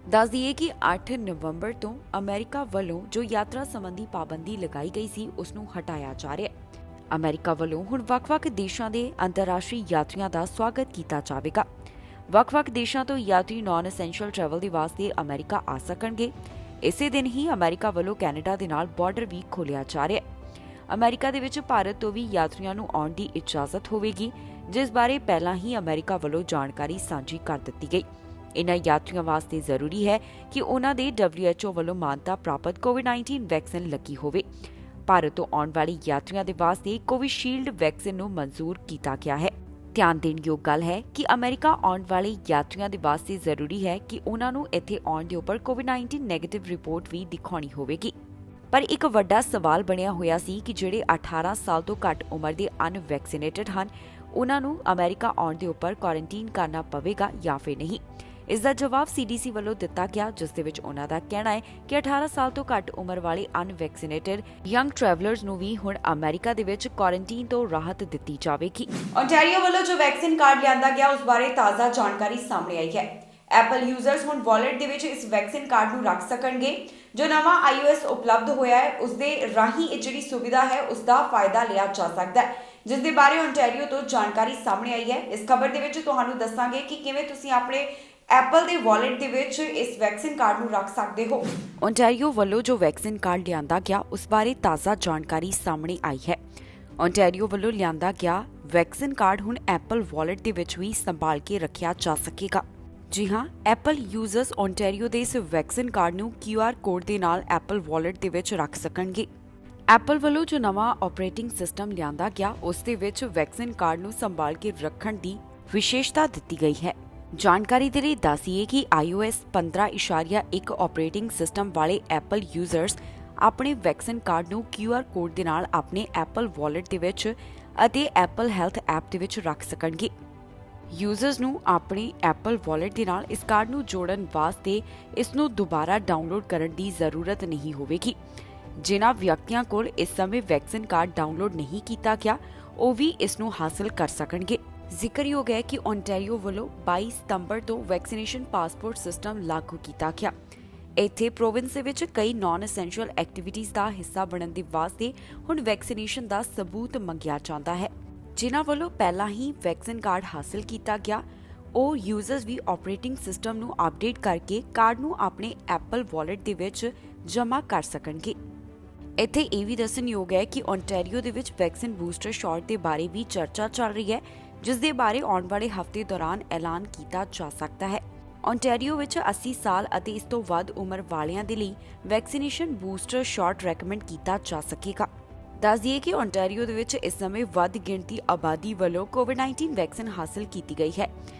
ਦੱਸ ਦਈਏ ਕਿ 8 ਨਵੰਬਰ ਤੋਂ ਅਮਰੀਕਾ ਵੱਲੋਂ ਜੋ ਯਾਤਰਾ ਸੰਬੰਧੀ ਪਾਬੰਦੀ ਲਗਾਈ ਗਈ ਸੀ, ਉਸ ਨੂੰ ਹਟਾਇਆ ਜਾ ਰਿਹਾ ਹੈ। ਅਮਰੀਕਾ ਵੱਲੋਂ ਹੁਣ ਵੱਖ-ਵੱਖ ਦੇਸ਼ਾਂ ਦੇ ਅੰਤਰਰਾਸ਼ਟਰੀ ਯਾਤਰੀਆਂ ਦਾ ਸਵਾਗਤ ਕੀਤਾ ਜਾਵੇਗਾ। ਵੱਖ-ਵੱਖ ਦੇਸ਼ਾਂ ਤੋਂ ਯਾਤਰੀ ਨਾਨ ਐਸੈਂਸ਼ੀਅਲ ਟਰੈਵਲ ਦੇ ਵਾਸਤੇ ਅਮਰੀਕਾ ਆ ਸਕਣਗੇ। ਇਸੇ ਦਿਨ ਹੀ ਅਮਰੀਕਾ ਵੱਲੋਂ ਕੈਨੇਡਾ ਦੇ ਨਾਲ ਬਾਰਡਰ ਵੀ ਖੋਲ੍ਹਿਆ ਜਾ ਰਿਹਾ ਹੈ। ਅਮਰੀਕਾ ਦੇ ਵਿੱਚ ਭਾਰਤ ਤੋਂ ਵੀ ਯਾਤਰੀਆਂ ਨੂੰ ਆਉਣ ਦੀ ਇਜਾਜ਼ਤ ਹੋਵੇਗੀ, ਜਿਸ ਬਾਰੇ ਪਹਿਲਾਂ ਹੀ ਅਮਰੀਕਾ ਵੱਲੋਂ ਜਾਣਕਾਰੀ ਸਾਂਝੀ ਕਰ ਦਿੱਤੀ ਗਈ। ਇਨ੍ਹਾਂ ਯਾਤਰੀਆਂ ਵਾਸਤੇ ਜ਼ਰੂਰੀ ਹੈ ਕਿ ਉਹਨਾਂ ਦੇ WHO ਵੱਲੋਂ ਮਾਨਤਾ ਪ੍ਰਾਪਤ ਕੋਵਿਡ-19 ਵੈਕਸੀਨ ਲੱਗੀ ਹੋਵੇ। ਭਾਰਤ ਤੋਂ ਆਉਣ ਵਾਲੇ ਯਾਤਰੀਆਂ ਦੇ ਵਾਸਤੇ ਕੋਵਿਸ਼ੀਲਡ ਵੈਕਸੀਨ ਨੂੰ ਮਨਜ਼ੂਰ ਕੀਤਾ ਗਿਆ ਹੈ। ਧਿਆਨ ਦੇਣ ਯੋਗ ਗੱਲ ਹੈ ਕਿ ਅਮਰੀਕਾ ਆਉਣ ਵਾਲੇ ਯਾਤਰੀਆਂ ਦੇ ਵਾਸਤੇ ਜ਼ਰੂਰੀ ਹੈ ਕਿ ਉਹਨਾਂ ਨੂੰ ਇੱਥੇ ਆਉਣ ਦੇ ਉੱਪਰ ਕੋਵਿਡ-19 ਨੈਗੇਟਿਵ ਰਿਪੋਰਟ ਵੀ ਦਿਖਾਉਣੀ ਹੋਵੇਗੀ। ਪਰ ਇੱਕ ਵੱਡਾ ਸਵਾਲ ਬਣਿਆ ਹੋਇਆ ਸੀ ਕਿ ਜਿਹੜੇ 18 ਸਾਲ ਤੋਂ ਘੱਟ ਉਮਰ ਦੇ ਅਨਵੈਕਸੀਨੇਟਡ ਹਨ, ਉਹਨਾਂ ਨੂੰ ਅਮਰੀਕਾ ਆਉਣ ਦੇ ਉੱਪਰ ਕੁਆਰੰਟੀਨ ਕਰਨਾ ਪਵੇਗਾ ਜਾਂ ਫਿਰ ਨਹੀਂ। ਇਸ ਦਾ ਜਵਾਬ CDC ਵੱਲੋਂ ਦਿੱਤਾ ਗਿਆ, ਜਿਸ ਦੇ ਵਿੱਚ ਉਹਨਾਂ ਦਾ ਕਹਿਣਾ ਹੈ ਕਿ 18 ਸਾਲ ਤੋਂ ਘੱਟ ਉਮਰ ਵਾਲੇ ਅਨਵੈਕਸੀਨੇਟਡ ਯੰਗ ਟਰੈਵਲਰਸ ਨੂੰ ਵੀ ਹੁਣ ਅਮਰੀਕਾ ਦੇ ਵਿੱਚ ਕੁਆਰੰਟੀਨ ਤੋਂ ਰਾਹਤ ਦਿੱਤੀ ਜਾਵੇਗੀ। ਓਨਟਾਰੀਓ ਵੱਲੋਂ ਜੋ ਵੈਕਸੀਨ ਕਾਰਡ ਲਿਆਂਦਾ ਗਿਆ, ਉਸ ਬਾਰੇ ਤਾਜ਼ਾ ਜਾਣਕਾਰੀ ਸਾਹਮਣੇ ਆਈ ਹੈ। ਐਪਲ ਯੂਜ਼ਰਸ ਹੁਣ ਵਾਲਟ ਦੇ ਵਿੱਚ ਇਸ ਵੈਕਸੀਨ ਕਾਰਡ ਨੂੰ ਰੱਖ ਸਕਣਗੇ। ਜੋ ਨਵਾਂ iOS ਉਪਲਬਧ ਹੋਇਆ ਹੈ, ਉਸ ਦੇ ਰਾਹੀਂ ਇਹ ਜਿਹੜੀ ਸੁਵਿਧਾ ਹੈ, ਉਸ ਦਾ ਫਾਇਦਾ ਲਿਆ ਜਾ ਸਕਦਾ ਹੈ, ਜਿਸ ਦੇ ਬਾਰੇ ਓਨਟਾਰੀਓ ਤੋਂ ਜਾਣਕਾਰੀ ਸਾਹਮਣੇ ਆਈ ਹੈ। ਇਸ ਖਬਰ ਦੇ ਵਿੱਚ ਤੁਹਾਨੂੰ ਦੱਸਾਂਗੇ ਕਿ ਕਿਵੇਂ ਤੁਸੀਂ ਆਪਣੇ ਐਪਲ ਦੇ ਵਾਲਟ ਦੇ ਵਿੱਚ ਇਸ ਵੈਕਸੀਨ ਕਾਰਡ ਨੂੰ ਰੱਖ ਸਕਦੇ ਹੋ। ਓਨਟਾਰੀਓ ਵੱਲੋਂ ਜੋ ਵੈਕਸੀਨ ਕਾਰਡ ਲਿਆਂਦਾ ਗਿਆ, ਉਸ ਬਾਰੇ ਤਾਜ਼ਾ ਜਾਣਕਾਰੀ ਸਾਹਮਣੇ ਆਈ ਹੈ। ਓਨਟਾਰੀਓ ਵੱਲੋਂ ਲਿਆਂਦਾ ਗਿਆ ਵੈਕਸੀਨ ਕਾਰਡ ਹੁਣ ਐਪਲ ਵਾਲਟ ਦੇ ਵਿੱਚ ਵੀ ਸੰਭਾਲ ਕੇ ਰੱਖਿਆ ਜਾ ਸਕੇਗਾ। ਜੀ ਹਾਂ, ਐਪਲ ਯੂਜ਼ਰਸ ਓਨਟਾਰੀਓ ਦੇ ਇਸ ਵੈਕਸੀਨ ਕਾਰਡ ਨੂੰ QR ਕੋਡ ਦੇ ਨਾਲ ਐਪਲ ਵਾਲਟ ਦੇ ਵਿੱਚ ਰੱਖ ਸਕਣਗੇ। ਐਪਲ ਵੱਲੋਂ ਜੋ ਨਵਾਂ ਆਪਰੇਟਿੰਗ ਸਿਸਟਮ ਲਿਆਂਦਾ ਗਿਆ, ਉਸ ਦੇ ਵਿੱਚ ਵੈਕਸੀਨ ਕਾਰਡ ਨੂੰ ਸੰਭਾਲ ਕੇ ਰੱਖਣ ਦੀ ਵਿਸ਼ੇਸ਼ਤਾ ਦਿੱਤੀ ਗਈ ਹੈ। ਜਾਣਕਾਰੀ ਦੇ ਲਈ ਦੱਸੀਏ ਕਿ iOS 15.1 ਆਪਰੇਟਿੰਗ ਸਿਸਟਮ ਵਾਲੇ ਐਪਲ ਯੂਜ਼ਰਸ ਆਪਣੇ ਵੈਕਸੀਨ ਕਾਰਡ ਨੂੰ QR ਕੋਡ ਦੇ ਨਾਲ ਆਪਣੇ ਐਪਲ ਵਾਲਟ ਦੇ ਵਿੱਚ ਅਤੇ ਐਪਲ ਹੈਲਥ ਐਪ ਦੇ ਵਿੱਚ ਰੱਖ ਸਕਣਗੇ। ਯੂਜ਼ਰਸ ਨੂੰ ਆਪਣੇ ਐਪਲ ਵਾਲਟ ਦੇ ਨਾਲ ਇਸ ਕਾਰਡ ਨੂੰ ਜੋੜਨ ਵਾਸਤੇ ਇਸ ਨੂੰ ਦੁਬਾਰਾ ਡਾਊਨਲੋਡ ਕਰਨ ਦੀ ਜ਼ਰੂਰਤ ਨਹੀਂ ਹੋਵੇਗੀ। ਜਿਨ੍ਹਾਂ ਵਿਅਕਤੀਆਂ ਕੋਲ ਇਸ ਸਮੇਂ ਵੈਕਸੀਨ ਕਾਰਡ ਡਾਊਨਲੋਡ ਨਹੀਂ ਕੀਤਾ ਗਿਆ, ਉਹ ਵੀ ਇਸ ਨੂੰ ਹਾਸਲ ਕਰ ਸਕਣਗੇ। ਜ਼ਿਕਰਯੋਗ ਹੈ ਕਿ ਓਨਟਾਰੀਓ ਵੱਲੋਂ 22 ਸਤੰਬਰ ਤੋਂ ਵੈਕਸੀਨੇਸ਼ਨ ਪਾਸਪੋਰਟ ਸਿਸਟਮ ਲਾਗੂ ਕੀਤਾ ਗਿਆ। ਇੱਥੇ ਪ੍ਰੋਵਿੰਸ ਦੇ ਵਿੱਚ ਕਈ ਨਾਨ ਐਸੈਂਸ਼ੀਅਲ ਐਕਟੀਵਿਟੀਜ਼ ਦਾ ਹਿੱਸਾ ਬਣਨ ਦੇ ਵਾਸਤੇ ਹੁਣ ਵੈਕਸੀਨੇਸ਼ਨ ਦਾ ਸਬੂਤ ਮੰਗਿਆ ਜਾਂਦਾ ਹੈ। ਜਿਨ੍ਹਾਂ ਵੱਲੋਂ ਪਹਿਲਾਂ ਹੀ ਵੈਕਸੀਨ ਕਾਰਡ ਹਾਸਲ ਕੀਤਾ ਗਿਆ, ਉਹ ਯੂਜ਼ਰਸ ਵੀ ਆਪਰੇਟਿੰਗ ਸਿਸਟਮ ਨੂੰ ਅਪਡੇਟ ਕਰਕੇ ਕਾਰਡ ਨੂੰ ਆਪਣੇ ਐਪਲ ਵਾਲਟ ਦੇ ਵਿੱਚ ਜਮ੍ਹਾਂ ਕਰ ਸਕਣਗੇ। ਇੱਥੇ ਇਹ ਵੀ ਦੱਸਣਯੋਗ ਹੈ ਕਿ ਓਨਟਾਰੀਓ ਦੇ ਵਿੱਚ ਵੈਕਸੀਨ ਬੂਸਟਰ ਸ਼ਾਟ ਦੇ ਬਾਰੇ ਵੀ ਚਰਚਾ ਚੱਲ ਰਹੀ ਹੈ, ਜਿਸ ਦੇ ਬਾਰੇ ਆਉਣ ਵਾਲੇ ਹਫ਼ਤੇ ਦੌਰਾਨ ਐਲਾਨ ਕੀਤਾ ਜਾ ਸਕਦਾ ਹੈ। ਓਨਟਾਰੀਓ ਵਿੱਚ 80 ਸਾਲ ਅਤੇ ਇਸ ਤੋਂ ਵੱਧ ਉਮਰ ਵਾਲਿਆਂ ਦੇ ਲਈ ਵੈਕਸੀਨੇਸ਼ਨ ਬੂਸਟਰ ਸ਼ਾਟ ਰეკਮੈਂਡ ਕੀਤਾ ਜਾ ਸਕੇਗਾ। ਦੱਸ ਦਈਏ ਕਿ ਓਨਟਾਰੀਓ ਦੇ ਵਿੱਚ ਇਸ ਸਮੇਂ ਵੱਧ ਗਿਣਤੀ ਆਬਾਦੀ ਵੱਲੋਂ ਕੋਵਿਡ-19 ਵੈਕਸੀਨ ਹਾਸਲ ਕੀਤੀ ਗਈ ਹੈ।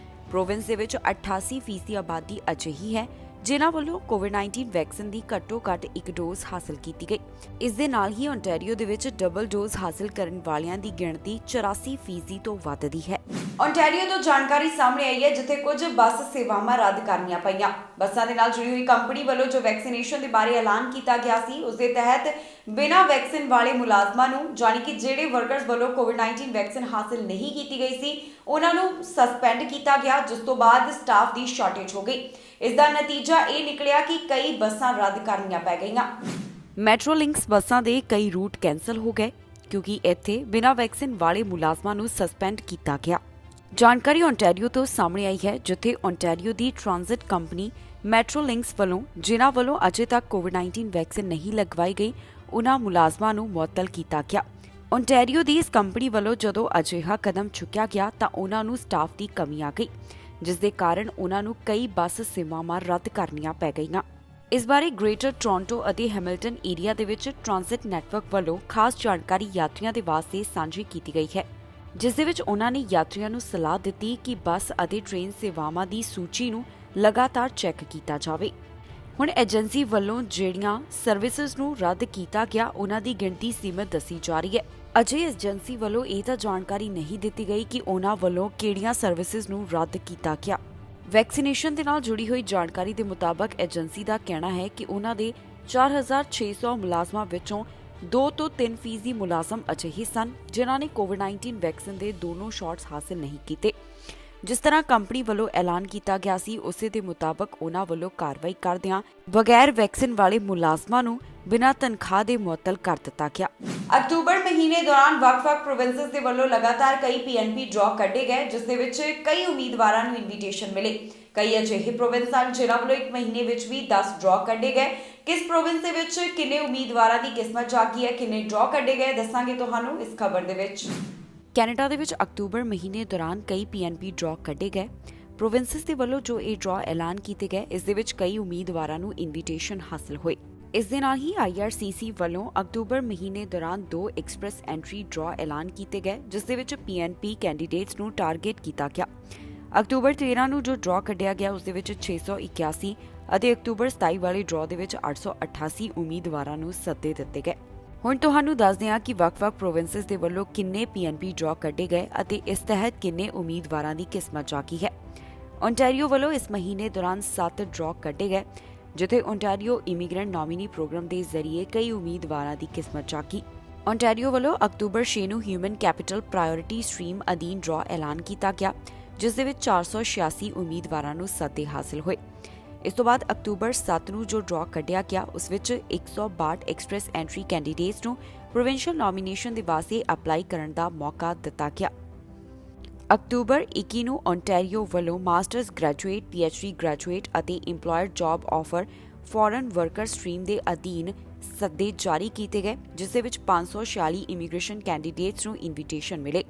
ਪ੍ਰੋਵਿੰਸ ਦੇ ਵਿੱਚ 88% ਆਬਾਦੀ ਅਜਿਹੀ ਹੈ ਜਿਨ੍ਹਾਂ ਵੱਲੋਂ ਕੋਵਿਡ-19 ਵੈਕਸੀਨ ਦੀ ਘੱਟੋ-ਘੱਟ 1 ਡੋਜ਼ ਹਾਸਲ ਕੀਤੀ ਗਈ। ਇਸ ਦੇ ਨਾਲ ਹੀ ਓਨਟਾਰੀਓ ਦੇ ਵਿੱਚ ਡਬਲ ਡੋਜ਼ ਹਾਸਲ ਕਰਨ ਵਾਲਿਆਂ ਦੀ ਗਿਣਤੀ 84% ਤੋਂ ਵੱਧਦੀ ਹੈ। ਓਨਟਾਰੀਓ ਤੋਂ ਜਾਣਕਾਰੀ ਸਾਹਮਣੇ ਆਈ ਹੈ ਜਿੱਥੇ ਕੁਝ ਬੱਸ ਸੇਵਾਵਾਂ ਰੱਦ ਕਰਨੀਆਂ ਪਈਆਂ। ਬੱਸਾਂ ਦੇ ਨਾਲ ਜੁੜੀ ਹੋਈ ਕੰਪਨੀ ਵੱਲੋਂ ਜੋ ਵੈਕਸੀਨੇਸ਼ਨ ਦੇ ਬਾਰੇ ਐਲਾਨ ਕੀਤਾ ਗਿਆ ਸੀ ਉਸ ਦੇ ਤਹਿਤ ਬਿਨਾਂ ਵੈਕਸੀਨ ਵਾਲੇ ਮੁਲਾਜ਼ਮਾਂ ਨੂੰ ਯਾਨੀ ਕਿ ਜਿਹੜੇ ਵਰਕਰਸ ਵੱਲੋਂ ਕੋਵਿਡ-19 ਵੈਕਸੀਨ ਹਾਸਲ ਨਹੀਂ ਕੀਤੀ ਗਈ ਸੀ ਉਹਨਾਂ ਨੂੰ ਸਸਪੈਂਡ ਕੀਤਾ ਗਿਆ, ਜਿਸ ਤੋਂ ਬਾਅਦ ਸਟਾਫ ਦੀ ਸ਼ਾਰਟੇਜ ਹੋ ਗਈ। ਇਸ ਦਾ ਨਤੀਜਾ ਇਹ ਨਿਕਲਿਆ ਕਿ ਕਈ ਬੱਸਾਂ ਰੱਦ ਕਰਨੀਆਂ ਪੈ ਗਈਆਂ। ਮੈਟਰੋਲਿੰਕਸ ਬੱਸਾਂ ਦੇ ਕਈ ਰੂਟ ਕੈਂਸਲ ਹੋ ਗਏ ਕਿਉਂਕਿ ਇੱਥੇ ਬਿਨਾਂ ਵੈਕਸੀਨ ਵਾਲੇ ਮੁਲਾਜ਼ਮਾਂ ਨੂੰ ਸਸਪੈਂਡ ਕੀਤਾ ਗਿਆ। ਜਾਣਕਾਰੀ ਓਨਟਾਰੀਓ ਤੋਂ ਸਾਹਮਣੇ ਆਈ ਹੈ ਜਿੱਥੇ ਓਨਟਾਰੀਓ ਦੀ ਟ੍ਰਾਂਜ਼ਿਟ ਕੰਪਨੀ ਮੈਟਰੋਲਿੰਕਸ ਵੱਲੋਂ ਜਿਨ੍ਹਾਂ ਵੱਲੋਂ ਅਜੇ ਤੱਕ ਕੋਵਿਡ-19 ਵੈਕਸੀਨ ਨਹੀਂ ਲਗਵਾਈ ਗਈ ਉਹਨਾਂ ਮੁਲਾਜ਼ਮਾਂ ਨੂੰ ਮੁਅੱਤਲ ਕੀਤਾ ਗਿਆ। ਓਨਟਾਰੀਓ ਦੀ ਇਸ ਕੰਪਨੀ ਵੱਲੋਂ ਜਦੋਂ ਅਜਿਹਾ ਕਦਮ ਚੁੱਕਿਆ ਗਿਆ ਤਾਂ ਉਹਨਾਂ ਨੂੰ ਸਟਾਫ ਦੀ ਕਮੀ ਆ ਗਈ, ਜਿਸ ਦੇ ਕਾਰਨ ਉਹਨਾਂ ਨੂੰ ਕਈ ਬੱਸ ਸੇਵਾਵਾਂ ਰੱਦ ਕਰਨੀਆਂ ਪੈ ਗਈਆਂ। ਇਸ ਬਾਰੇ ਗ੍ਰੇਟਰ ਟੋਰਾਂਟੋ ਅਤੇ ਹੈਮਿਲਟਨ ਏਰੀਆ ਦੇ ਵਿੱਚ ਟ੍ਰਾਂਜ਼ਿਟ ਨੈਟਵਰਕ ਵੱਲੋਂ ਖਾਸ ਜਾਣਕਾਰੀ ਯਾਤਰੀਆਂ ਦੇ ਵਾਸਤੇ ਸਾਂਝੀ ਕੀਤੀ ਗਈ ਹੈ, ਜਿਸ ਦੇ ਵਿੱਚ ਉਹਨਾਂ ਨੇ ਯਾਤਰੀਆਂ ਨੂੰ ਸਲਾਹ ਦਿੱਤੀ ਕਿ ਬੱਸ ਅਤੇ ਟ੍ਰੇਨ ਸੇਵਾਵਾਂ ਦੀ ਸੂਚੀ ਨੂੰ ਲਗਾਤਾਰ ਚੈੱਕ ਕੀਤਾ ਜਾਵੇ। ਹੁਣ ਏਜੰਸੀ ਵੱਲੋਂ ਜਿਹੜੀਆਂ ਸਰਵਿਸਿਜ਼ ਨੂੰ ਰੱਦ ਕੀਤਾ ਗਿਆ ਉਹਨਾਂ ਦੀ ਗਿਣਤੀ ਸੀਮਤ ਦੱਸੀ ਜਾ ਰਹੀ ਹੈ। ਅਜੇ ਏਜੰਸੀ ਵੱਲੋਂ ਇਹ ਤਾਂ ਜਾਣਕਾਰੀ ਨਹੀਂ ਦਿੱਤੀ ਗਈ ਕਿ ਉਹਨਾਂ ਵੱਲੋਂ ਕਿਹੜੀਆਂ ਸਰਵਿਸਿਜ਼ ਨੂੰ ਰੱਦ ਕੀਤਾ ਗਿਆ। ਵੈਕਸੀਨੇਸ਼ਨ ਦੇ ਨਾਲ ਜੁੜੀ ਹੋਈ ਜਾਣਕਾਰੀ ਦੇ ਮੁਤਾਬਕ ਏਜੰਸੀ ਦਾ ਕਹਿਣਾ ਹੈ ਕਿ ਉਹਨਾਂ ਦੇ 4600 ਮੁਲਾਜ਼ਮਾਂ ਵਿੱਚੋਂ 2 ਤੋਂ 3% ਮੁਲਾਜ਼ਮ ਅਜਿਹੇ ਸਨ ਜਿਨ੍ਹਾਂ ਨੇ ਕੋਵਿਡ-19 ਵੈਕਸੀਨ ਦੇ ਦੋਨੋਂ ਸ਼ਾਟਸ ਹਾਸਲ ਨਹੀਂ ਕੀਤੇ। ਜਿਸ ਤਰ੍ਹਾਂ ਕੰਪਨੀ ਵੱਲੋਂ ਐਲਾਨ ਕੀਤਾ ਗਿਆ ਸੀ ਉਸੇ ਦੇ ਮੁਤਾਬਕ ਉਹਨਾਂ ਵੱਲੋਂ ਕਾਰਵਾਈ ਕਰਦਿਆਂ ਬਗੈਰ ਵੈਕਸੀਨ ਵਾਲੇ ਮੁਲਾਜ਼ਮਾਂ ਨੂੰ ਬਿਨਾਂ ਤਨਖਾਹ ਦੇ ਮੁਅੱਤਲ ਕਰ ਦਿੱਤਾ ਗਿਆ। ਅਕਤੂਬਰ ਮਹੀਨੇ ਦੌਰਾਨ ਵੱਖ-ਵੱਖ ਪ੍ਰੋਵਿੰਸਸ ਦੇ ਵੱਲੋਂ ਲਗਾਤਾਰ ਕਈ ਪੀਐਨਪੀ ਡਰਾਅ ਕੱਢੇ ਗਏ, ਜਿਸ ਦੇ ਵਿੱਚ ਕਈ ਉਮੀਦਵਾਰਾਂ ਨੂੰ ਇਨਵੀਟੇਸ਼ਨ ਮਿਲੇ। ਕਈ ਅਜਿਹੇ ਪ੍ਰੋਵਿੰਸ ਹਨ ਜਿਨ੍ਹਾਂ ਵੱਲੋਂ ਇੱਕ ਮਹੀਨੇ ਵਿੱਚ ਵੀ 10 ਡਰਾਅ ਕੱਢੇ ਗਏ। ਕਿਸ ਪ੍ਰੋਵਿੰਸ ਦੇ ਵਿੱਚ ਕਿੰਨੇ ਉਮੀਦਵਾਰਾਂ ਦੀ ਕਿਸਮਤ ਜਾਗੀ ਹੈ, ਕਿੰਨੇ ਡਰਾਅ ਕੱਢੇ ਗਏ, ਦੱਸਾਂਗੇ ਤੁਹਾਨੂੰ ਇਸ ਖਬਰ ਦੇ ਵਿੱਚ। ਕੈਨੇਡਾ ਦੇ ਵਿੱਚ ਅਕਤੂਬਰ ਮਹੀਨੇ ਦੌਰਾਨ ਕਈ ਪੀਐਨਪੀ ਡਰਾਅ ਕੱਢੇ ਗਏ। ਪ੍ਰੋਵਿੰਸਸ ਦੇ ਵੱਲੋਂ ਜੋ ਇਹ ਡਰਾਅ ਐਲਾਨ ਕੀਤੇ ਗਏ ਇਸ ਦੇ ਵਿੱਚ ਕਈ ਉਮੀਦਵਾਰਾਂ ਨੂੰ ਇਨਵੀਟੇਸ਼ਨ ਹਾਸਲ ਹੋਏ। ਇਸ ਦੇ ਨਾਲ ਹੀ IRCC ਵੱਲੋਂ ਅਕਤੂਬਰ ਮਹੀਨੇ ਦੌਰਾਨ 2 ਐਕਸਪ੍ਰੈਸ ਐਂਟਰੀ ਡਰਾਅ ਐਲਾਨ ਕੀਤੇ ਗਏ, ਜਿਸ ਦੇ ਵਿੱਚ PNP ਕੈਂਡੀਡੇਟਸ ਨੂੰ ਟਾਰਗੇਟ ਕੀਤਾ ਗਿਆ। ਅਕਤੂਬਰ 13 ਨੂੰ ਜੋ ਡਰਾਅ ਕੱਢਿਆ ਗਿਆ ਉਸ ਦੇ ਵਿੱਚ 681 ਅਤੇ ਅਕਤੂਬਰ 27 ਵਾਲੇ ਡਰਾਅ ਦੇ ਵਿੱਚ 888 ਉਮੀਦਵਾਰਾਂ ਨੂੰ ਸੱਦੇ ਦਿੱਤੇ ਗਏ। ਹੁਣ ਤੁਹਾਨੂੰ ਦੱਸਦੇ ਹਾਂ ਕਿ ਵੱਖ-ਵੱਖ ਪ੍ਰੋਵਿੰਸਸ ਦੇ ਵੱਲੋਂ ਕਿੰਨੇ PNP ਡਰਾਅ ਕੱਢੇ ਗਏ ਅਤੇ ਇਸ ਤਹਿਤ ਕਿੰਨੇ ਉਮੀਦਵਾਰਾਂ ਦੀ ਕਿਸਮਤ ਜਾਗੀ ਹੈ। ਓਨਟਾਰੀਓ ਵੱਲੋਂ ਇਸ ਮਹੀਨੇ ਦੌਰਾਨ 7 ਡਰਾਅ ਕੱਢੇ ਗਏ, ਜਿੱਥੇ ਓਨਟਾਰੀਓ ਇਮੀਗ੍ਰੈਂਟ ਨੋਮੀਨੀ ਪ੍ਰੋਗਰਾਮ ਦੇ ਜ਼ਰੀਏ ਕਈ ਉਮੀਦਵਾਰਾਂ ਦੀ ਕਿਸਮਤ ਜਾਗੀ। ਓਨਟਾਰੀਓ ਵੱਲੋਂ ਅਕਤੂਬਰ 6 ਨੂੰ ਹਿਊਮਨ ਕੈਪੀਟਲ ਪ੍ਰਾਇਓਰਿਟੀ ਸਟਰੀਮ ਅਧੀਨ ਡਰਾਅ ਐਲਾਨ ਕੀਤਾ ਗਿਆ, ਜਿਸ ਦੇ ਵਿੱਚ 486 ਉਮੀਦਵਾਰਾਂ ਨੂੰ ਸੱਦੇ ਹਾਸਲ ਹੋਏ। ਇਸ ਤੋਂ ਬਾਅਦ ਅਕਤੂਬਰ 7 ਨੂੰ ਜੋ ਡਰਾਅ ਕੱਢਿਆ ਗਿਆ ਉਸ ਵਿੱਚ 162 ਐਕਸਪ੍ਰੈਸ ਐਂਟਰੀ ਕੈਂਡੀਡੇਟਸ ਨੂੰ ਪ੍ਰੋਵਿੰਸ਼ੀਅਲ ਨੋਮੀਨੇਸ਼ਨ ਦੇ ਵਾਸਤੇ ਅਪਲਾਈ ਕਰਨ ਦਾ ਮੌਕਾ ਦਿੱਤਾ ਗਿਆ। ਅਕਤੂਬਰ 21 ਨੂੰ ਓਨਟਾਰੀਓ ਵੱਲੋਂ ਮਾਸਟਰਸ ਗ੍ਰੈਜੂਏਟ, PhD ਗ੍ਰੈਜੂਏਟ ਅਤੇ employer job offer foreign worker stream ਦੇ ਅਧੀਨ ਸੱਦੇ ਜਾਰੀ ਕੀਤੇ ਗਏ, ਜਿਸ ਦੇ ਵਿੱਚ 546 ਇਮੀਗ੍ਰੇਸ਼ਨ ਕੈਂਡੀਡੇਟਸ ਨੂੰ ਇਨਵੀਟੇਸ਼ਨ ਮਿਲੇ।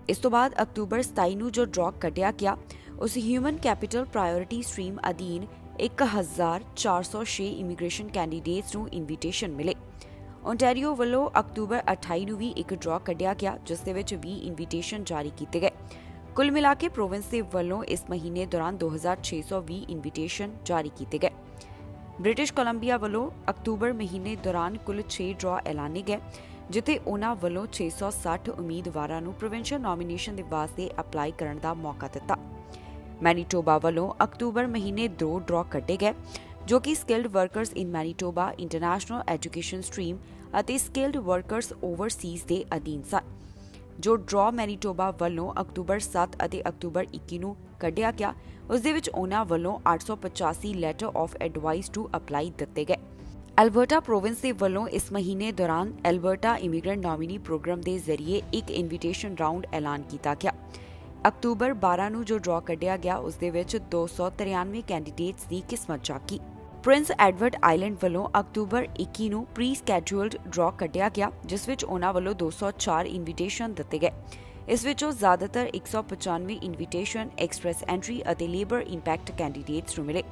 ਇਸ ਤੋਂ ਬਾਅਦ ਅਕਤੂਬਰ 27 ਨੂੰ ਜੋ ਡਰਾਅ ਕੱਢਿਆ ਗਿਆ ਉਸ ਹਿਊਮਨ ਕੈਪੀਟਲ ਪ੍ਰਾਇਓਰਿਟੀ ਸਟਰੀਮ ਅਧੀਨ 1406 ਇਮੀਗ੍ਰੇਸ਼ਨ ਕੈਂਡੀਡੇਟਸ ਨੂੰ ਇਨਵੀਟੇਸ਼ਨ ਮਿਲੇ। ਓਨਟਾਰੀਓ ਵੱਲੋਂ ਅਕਤੂਬਰ 28 ਨੂੰ ਵੀ ਇੱਕ ਡਰਾਅ ਕੱਢਿਆ ਗਿਆ, ਜਿਸ ਦੇ ਵਿੱਚ 20 ਇਨਵੀਟੇਸ਼ਨ ਜਾਰੀ ਕੀਤੇ ਗਏ। ਕੁੱਲ ਮਿਲਾ ਕੇ ਪ੍ਰੋਵਿੰਸ ਦੇ ਵੱਲੋਂ ਇਸ ਮਹੀਨੇ ਦੌਰਾਨ 2620 ਇਨਵੀਟੇਸ਼ਨ ਜਾਰੀ ਕੀਤੇ ਗਏ। ਬ੍ਰਿਟਿਸ਼ ਕੋਲੰਬੀਆ ਵੱਲੋਂ ਅਕਤੂਬਰ ਮਹੀਨੇ ਦੌਰਾਨ ਕੁੱਲ 6 ਡਰਾਅ ਐਲਾਨੇ ਗਏ, ਜਿੱਥੇ ਉਹਨਾਂ ਵੱਲੋਂ 660 ਉਮੀਦਵਾਰਾਂ ਨੂੰ ਪ੍ਰੋਵਿੰਸ਼ੀਅਲ ਨੋਮੀਨੇਸ਼ਨ ਦੇ ਵਾਸਤੇ ਅਪਲਾਈ ਕਰਨ ਦਾ ਮੌਕਾ ਦਿੱਤਾ। ਮੈਨੀਟੋਬਾ ਵੱਲੋਂ ਅਕਤੂਬਰ ਮਹੀਨੇ 2 ਡਰਾਅ ਕੱਢੇ ਗਏ, ਜੋ ਕਿ ਸਕਿਲਡ ਵਰਕਰਸ ਇਨ ਮੈਨੀਟੋਬਾ ਇੰਟਰਨੈਸ਼ਨਲ ਐਜੂਕੇਸ਼ਨ ਸਟਰੀਮ ਅਤੇ ਸਕਿਲਡ ਵਰਕਰਸ ਓਵਰਸੀਜ਼ ਦੇ ਅਧੀਨ ਸਨ। ਜੋ ਡਰਾਅ ਮੈਨੀਟੋਬਾ ਵੱਲੋਂ ਅਕਤੂਬਰ 7 ਅਤੇ ਅਕਤੂਬਰ 21 ਨੂੰ ਕੱਢਿਆ ਗਿਆ ਉਸ ਦੇ ਵਿੱਚ ਉਹਨਾਂ ਵੱਲੋਂ 885 letter of advice to apply ਦਿੱਤੇ ਗਏ। ਐਲਬਰਟਾ ਪ੍ਰੋਵਿੰਸ ਦੇ ਵੱਲੋਂ ਇਸ ਮਹੀਨੇ ਦੌਰਾਨ ਐਲਬਰਟਾ ਇਮੀਗ੍ਰੈਂਟ ਨੋਮੀਨੀ ਪ੍ਰੋਗਰਾਮ ਦੇ ਜ਼ਰੀਏ ਇੱਕ ਇਨਵੀਟੇਸ਼ਨ ਰਾਊਂਡ ਐਲਾਨ ਕੀਤਾ ਗਿਆ। ਅਕਤੂਬਰ 12 ਨੂੰ ਜੋ ਡਰਾਅ ਕੱਢਿਆ ਗਿਆ ਉਸ ਦੇ ਵਿੱਚ 293 ਕੈਂਡੀਡੇਟਸ ਦੀ ਕਿਸਮਤ ਜਾਗੀ। ਪ੍ਰਿੰਸ ਐਡਵਰਡ ਆਈਲੈਂਡ ਵੱਲੋਂ ਅਕਤੂਬਰ 21 ਨੂੰ ਪ੍ਰੀ ਸਕੈਡਿਊਲਡ ਡਰਾਅ ਕੱਢਿਆ ਗਿਆ, ਜਿਸ ਵਿੱਚ ਉਹਨਾਂ ਵੱਲੋਂ 204 ਇਨਵੀਟੇਸ਼ਨ ਦਿੱਤੇ ਗਏ। ਇਸ ਵਿੱਚੋਂ ਜ਼ਿਆਦਾਤਰ 195 ਇਨਵੀਟੇਸ਼ਨ ਐਕਸਪ੍ਰੈਸ ਐਂਟਰੀ ਅਤੇ ਲੇਬਰ ਇੰਪੈਕਟ ਕੈਂਡੀਡੇਟਸ ਨੂੰ ਮਿਲੇ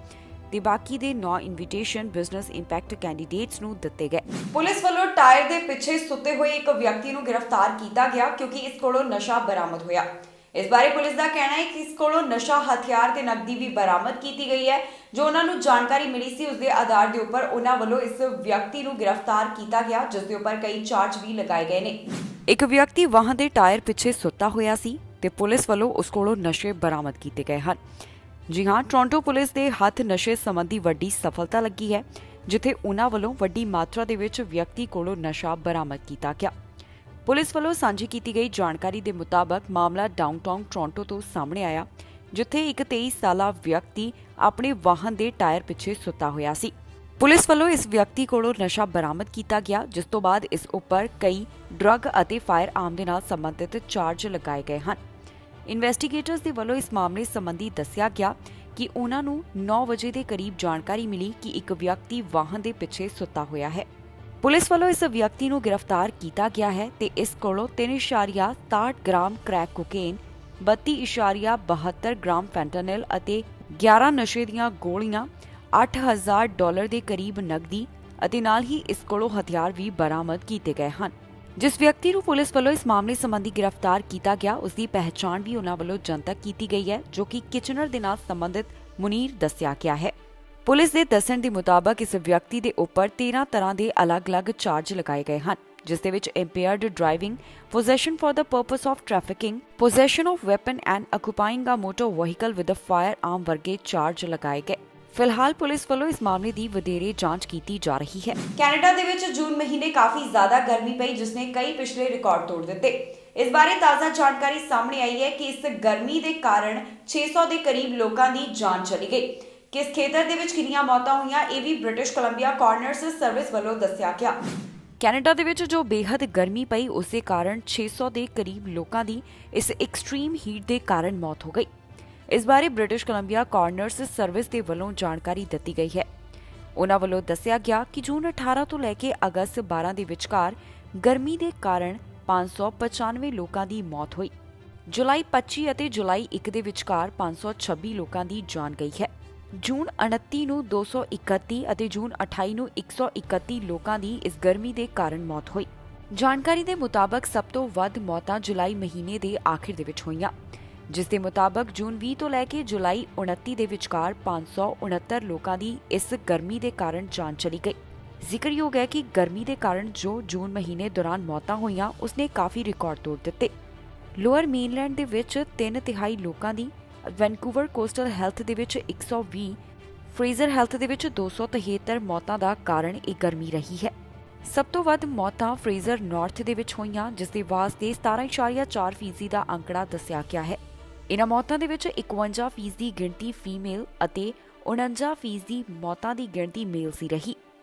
ਤੇ ਬਾਕੀ ਦੇ 9 ਇਨਵੀਟੇਸ਼ਨ ਬਿਜ਼ਨਸ ਇੰਪੈਕਟ ਕੈਂਡੀਡੇਟਸ ਨੂੰ ਦਿੱਤੇ ਗਏ। ਪੁਲਿਸ ਵੱਲੋਂ ਟਾਇਰ ਦੇ ਪਿੱਛੇ ਸੁੱਤੇ ਹੋਏ ਇੱਕ ਵਿਅਕਤੀ ਨੂੰ ਗ੍ਰਿਫਤਾਰ ਕੀਤਾ ਗਿਆ ਕਿਉਂਕਿ ਇਸ ਕੋਲੋਂ ਨਸ਼ਾ ਬਰਾਮਦ ਹੋਇਆ। ਇਸ ਬਾਰੇ ਪੁਲਿਸ ਦਾ ਕਹਿਣਾ ਹੈ ਕਿ ਇਸ ਕੋਲੋਂ ਨਸ਼ਾ ਹਥਿਆਰ ਤੇ ਨਕਦੀ ਵੀ ਬਰਾਮਦ ਕੀਤੀ ਗਈ ਹੈ। ਜੋ ਉਹਨਾਂ ਨੂੰ ਜਾਣਕਾਰੀ ਮਿਲੀ ਸੀ ਉਸ ਦੇ ਆਧਾਰ ਦੇ ਉੱਪਰ ਉਹਨਾਂ ਵੱਲੋਂ ਇਸ ਵਿਅਕਤੀ ਨੂੰ ਗ੍ਰਿਫਤਾਰ ਕੀਤਾ ਗਿਆ, ਜਿਸ ਦੇ ਉੱਪਰ ਕਈ ਚਾਰਜ ਵੀ ਲਗਾਏ ਗਏ ਨੇ। ਇੱਕ ਵਿਅਕਤੀ ਵਾਹਨ ਦੇ ਟਾਇਰ ਪਿੱਛੇ ਸੁੱਤਾ ਹੋਇਆ ਸੀ ਤੇ ਪੁਲਿਸ ਵੱਲੋਂ ਉਸ ਕੋਲੋਂ ਨਸ਼ੇ ਬਰਾਮਦ ਕੀਤੇ ਗਏ ਹਨ। ਜੀ ਹਾਂ, ਟੋਰਾਂਟੋ ਪੁਲਿਸ ਦੇ ਹੱਥ ਨਸ਼ੇ ਸੰਬੰਧੀ ਵੱਡੀ ਸਫਲਤਾ ਲੱਗੀ ਹੈ, ਜਿੱਥੇ ਉਹਨਾਂ ਵੱਲੋਂ ਵੱਡੀ ਮਾਤਰਾ ਦੇ ਵਿੱਚ ਵਿਅਕਤੀ ਕੋਲੋਂ ਨਸ਼ਾ ਬਰਾਮਦ ਕੀਤਾ ਗਿਆ। ਪੁਲਿਸ ਵੱਲੋਂ ਸਾਂਝੀ ਕੀਤੀ ਗਈ ਜਾਣਕਾਰੀ ਦੇ ਮੁਤਾਬਕ ਮਾਮਲਾ ਡਾਊਨਟਾਊਨ ਟੋਰਾਂਟੋ ਤੋਂ ਸਾਹਮਣੇ ਆਇਆ, ਜਿੱਥੇ ਇੱਕ 23 ਸਾਲਾ ਵਿਅਕਤੀ ਆਪਣੇ ਵਾਹਨ ਦੇ ਟਾਇਰ ਪਿੱਛੇ ਸੁੱਤਾ ਹੋਇਆ ਸੀ। ਪੁਲਿਸ ਵੱਲੋਂ ਇਸ ਵਿਅਕਤੀ ਕੋਲੋਂ ਨਸ਼ਾ ਬਰਾਮਦ ਕੀਤਾ ਗਿਆ, ਜਿਸ ਤੋਂ ਬਾਅਦ ਇਸ ਉੱਪਰ ਕਈ ਡਰੱਗ ਅਤੇ ਫਾਇਰ ਆਰਮ ਦੇ ਨਾਲ ਸੰਬੰਧਿਤ ਚਾਰਜ ਲਗਾਏ ਗਏ ਹਨ। ਇਨਵੈਸਟੀਗੇਟਰਸ ਦੇ ਵੱਲੋਂ ਇਸ ਮਾਮਲੇ ਸੰਬੰਧੀ ਦੱਸਿਆ ਗਿਆ ਕਿ ਉਹਨਾਂ ਨੂੰ 9 ਵਜੇ ਦੇ ਕਰੀਬ ਜਾਣਕਾਰੀ ਮਿਲੀ ਕਿ ਇੱਕ ਵਿਅਕਤੀ ਵਾਹਨ ਦੇ ਪਿੱਛੇ ਸੁੱਤਾ ਹੋਇਆ ਹੈ। ਪੁਲਿਸ ਵੱਲੋਂ ਇਸ ਵਿਅਕਤੀ ਨੂੰ ਗ੍ਰਿਫਤਾਰ ਕੀਤਾ ਗਿਆ ਹੈ ਤੇ ਇਸ ਕੋਲੋਂ 3.67 gram crack cocaine, 32.72 gram fentanyl ਅਤੇ 11 ਨਸ਼ੇ ਦੀਆਂ ਗੋਲੀਆਂ, $8,000 ਦੇ ਕਰੀਬ ਨਕਦੀ ਅਤੇ ਨਾਲ ਹੀ ਇਸ ਕੋਲੋਂ ਹਥਿਆਰ ਵੀ ਬਰਾਮਦ ਕੀਤੇ ਗਏ ਹਨ। ਜਿਸ ਵਿਅਕਤੀ ਨੂੰ ਪੁਲਿਸ ਵੱਲੋਂ ਇਸ ਮਾਮਲੇ ਸੰਬੰਧੀ ਗ੍ਰਿਫਤਾਰ ਕੀਤਾ ਗਿਆ, ਉਸ ਦੀ ਪਹਿਚਾਣ ਵੀ ਉਹਨਾਂ ਵੱਲੋਂ ਜਨਤਕ ਕੀਤੀ ਗਈ ਹੈ, ਜੋ ਕਿ ਕਿਚਨਰ ਦੇ ਨਾਲ ਸੰਬੰਧਿਤ ਮੁਨੀਰ ਦੱਸਿਆ ਗਿਆ ਹੈ। ਪੁਲਿਸ ਦੇ ਦੱਸਣ ਦੇ ਮੁਤਾਬਕ ਇਸ ਵਿਅਕਤੀ ਦੇ ਉੱਪਰ 13 ਤਰ੍ਹਾਂ ਦੇ ਅਲੱਗ-ਅਲੱਗ ਚਾਰਜ ਲਗਾਏ ਗਏ ਹਨ, ਜਿਸ ਦੇ ਵਿੱਚ impaired driving, possession for the purpose of trafficking, possession of weapon and occupying a motor vehicle with a firearm ਵਰਗੇ ਚਾਰਜ ਲਗਾਏ ਗਏ। ਫਿਲਹਾਲ ਪੁਲਿਸ ਵੱਲੋਂ ਇਸ ਮਾਮਲੇ ਦੀ ਵਧੇਰੇ ਜਾਂਚ ਕੀਤੀ ਜਾ ਰਹੀ ਹੈ। ਕੈਨੇਡਾ ਦੇ ਵਿੱਚ ਜੂਨ ਮਹੀਨੇ ਕਾਫੀ ਜ਼ਿਆਦਾ ਗਰਮੀ ਪਈ, ਜਿਸ ਨੇ ਕਈ ਪਿਛਲੇ ਰਿਕਾਰਡ ਤੋੜ ਦਿੱਤੇ। ਇਸ ਬਾਰੇ ਤਾਜ਼ਾ ਜਾਣਕਾਰੀ ਸਾਹਮਣੇ ਆਈ ਹੈ ਕਿ ਇਸ ਗਰਮੀ ਦੇ ਕਾਰਨ 600 ਦੇ ਕਰੀਬ ਲੋਕਾਂ ਦੀ ਜਾਨ ਚਲੀ ਗਈ। ਕਿਸ ਖੇਤਰ ਦੇ ਵਿੱਚ ਕਿੰਨੀਆਂ ਮੌਤਾਂ ਹੋਈਆਂ, ਇਹ ਵੀ ਬ੍ਰਿਟਿਸ਼ ਕੋਲੰਬੀਆ ਕੋਰਨਰਸ ਸਰਵਿਸ ਵੱਲੋਂ ਦੱਸਿਆ ਗਿਆ। ਕੈਨੇਡਾ ਦੇ ਵਿੱਚ ਜੋ ਬੇਹੱਦ ਗਰਮੀ ਪਈ, ਉਸੇ ਕਾਰਨ 600 ਦੇ ਕਰੀਬ ਲੋਕਾਂ ਦੀ ਇਸ ਐਕਸਟ੍ਰੀਮ ਹੀਟ ਦੇ ਕਾਰਨ ਮੌਤ ਹੋ ਗਈ। ਇਸ ਬਾਰੇ ਬ੍ਰਿਟਿਸ਼ ਕੋਲੰਬੀਆ ਕੋਰਨਰਸ ਸਰਵਿਸ ਦੇ ਵੱਲੋਂ ਜਾਣਕਾਰੀ ਦਿੱਤੀ ਗਈ ਹੈ। ਉਹਨਾਂ ਵੱਲੋਂ ਦੱਸਿਆ ਗਿਆ ਕਿ ਜੂਨ 18 ਤੋਂ ਲੈ ਕੇ ਅਗਸਤ 12 ਦੇ ਵਿਚਕਾਰ ਗਰਮੀ ਦੇ ਕਾਰਨ 595 ਲੋਕਾਂ ਦੀ ਮੌਤ ਹੋਈ। ਜੁਲਾਈ 25 ਅਤੇ ਜੁਲਾਈ 1 ਦੇ ਵਿਚਕਾਰ 526 ਲੋਕਾਂ ਦੀ ਜਾਨ ਗਈ ਹੈ। ਜੂਨ 29 ਨੂੰ 231 ਅਤੇ ਜੂਨ 28 ਨੂੰ 131 ਲੋਕਾਂ ਦੀ ਇਸ ਗਰਮੀ ਦੇ ਕਾਰਨ ਮੌਤ ਹੋਈ। ਜਾਣਕਾਰੀ ਦੇ ਮੁਤਾਬਕ ਸਭ ਤੋਂ ਵੱਧ ਮੌਤਾਂ ਜੁਲਾਈ ਮਹੀਨੇ ਦੇ ਆਖਿਰ ਦੇ ਵਿੱਚ ਹੋਈਆਂ, ਜਿਸ ਦੇ ਮੁਤਾਬਕ ਜੂਨ 20 ਤੋਂ ਲੈ ਕੇ ਜੁਲਾਈ 29 ਦੇ ਵਿਚਕਾਰ 569 ਲੋਕਾਂ ਦੀ ਇਸ ਗਰਮੀ ਦੇ ਕਾਰਨ ਜਾਨ ਚਲੀ ਗਈ। ਜ਼ਿਕਰਯੋਗ ਹੈ ਕਿ ਗਰਮੀ ਦੇ ਕਾਰਨ ਜੋ ਜੂਨ ਮਹੀਨੇ ਦੌਰਾਨ ਮੌਤਾਂ ਹੋਈਆਂ, ਉਸਨੇ ਕਾਫੀ ਰਿਕਾਰਡ ਤੋੜ ਦਿੱਤੇ। ਲੋਅਰ ਮੇਨਲੈਂਡ ਦੇ ਵਿੱਚ 3/3 ਲੋਕਾਂ ਦੀ, ਵੈਨਕੂਵਰ ਕੋਸਟਲ ਹੈਲਥ ਦੇ ਵਿੱਚ 120, ਫਰੇਜ਼ਰ ਹੈਲਥ ਦੇ ਵਿੱਚ 273 ਮੌਤਾਂ ਦਾ ਕਾਰਨ ਇਹ ਗਰਮੀ ਰਹੀ ਹੈ। ਸਭ ਤੋਂ ਵੱਧ ਮੌਤਾਂ ਫਰੇਜ਼ਰ ਨਾਰਥ ਦੇ ਵਿੱਚ ਹੋਈਆਂ, ਜਿਸ ਦੇ ਵਾਸਤੇ 17.4% ਦਾ ਅੰਕੜਾ ਦੱਸਿਆ ਗਿਆ ਹੈ। ਇਨ੍ਹਾਂ ਮੌਤਾਂ ਦੇ ਵਿੱਚ 51% ਦੀ ਗਿਣਤੀ ਫੀਮੇਲ ਅਤੇ 49% ਦੀ ਮੌਤਾਂ ਦੀ ਗਿਣਤੀ ਮੇਲ ਸੀ ਰਹੀ।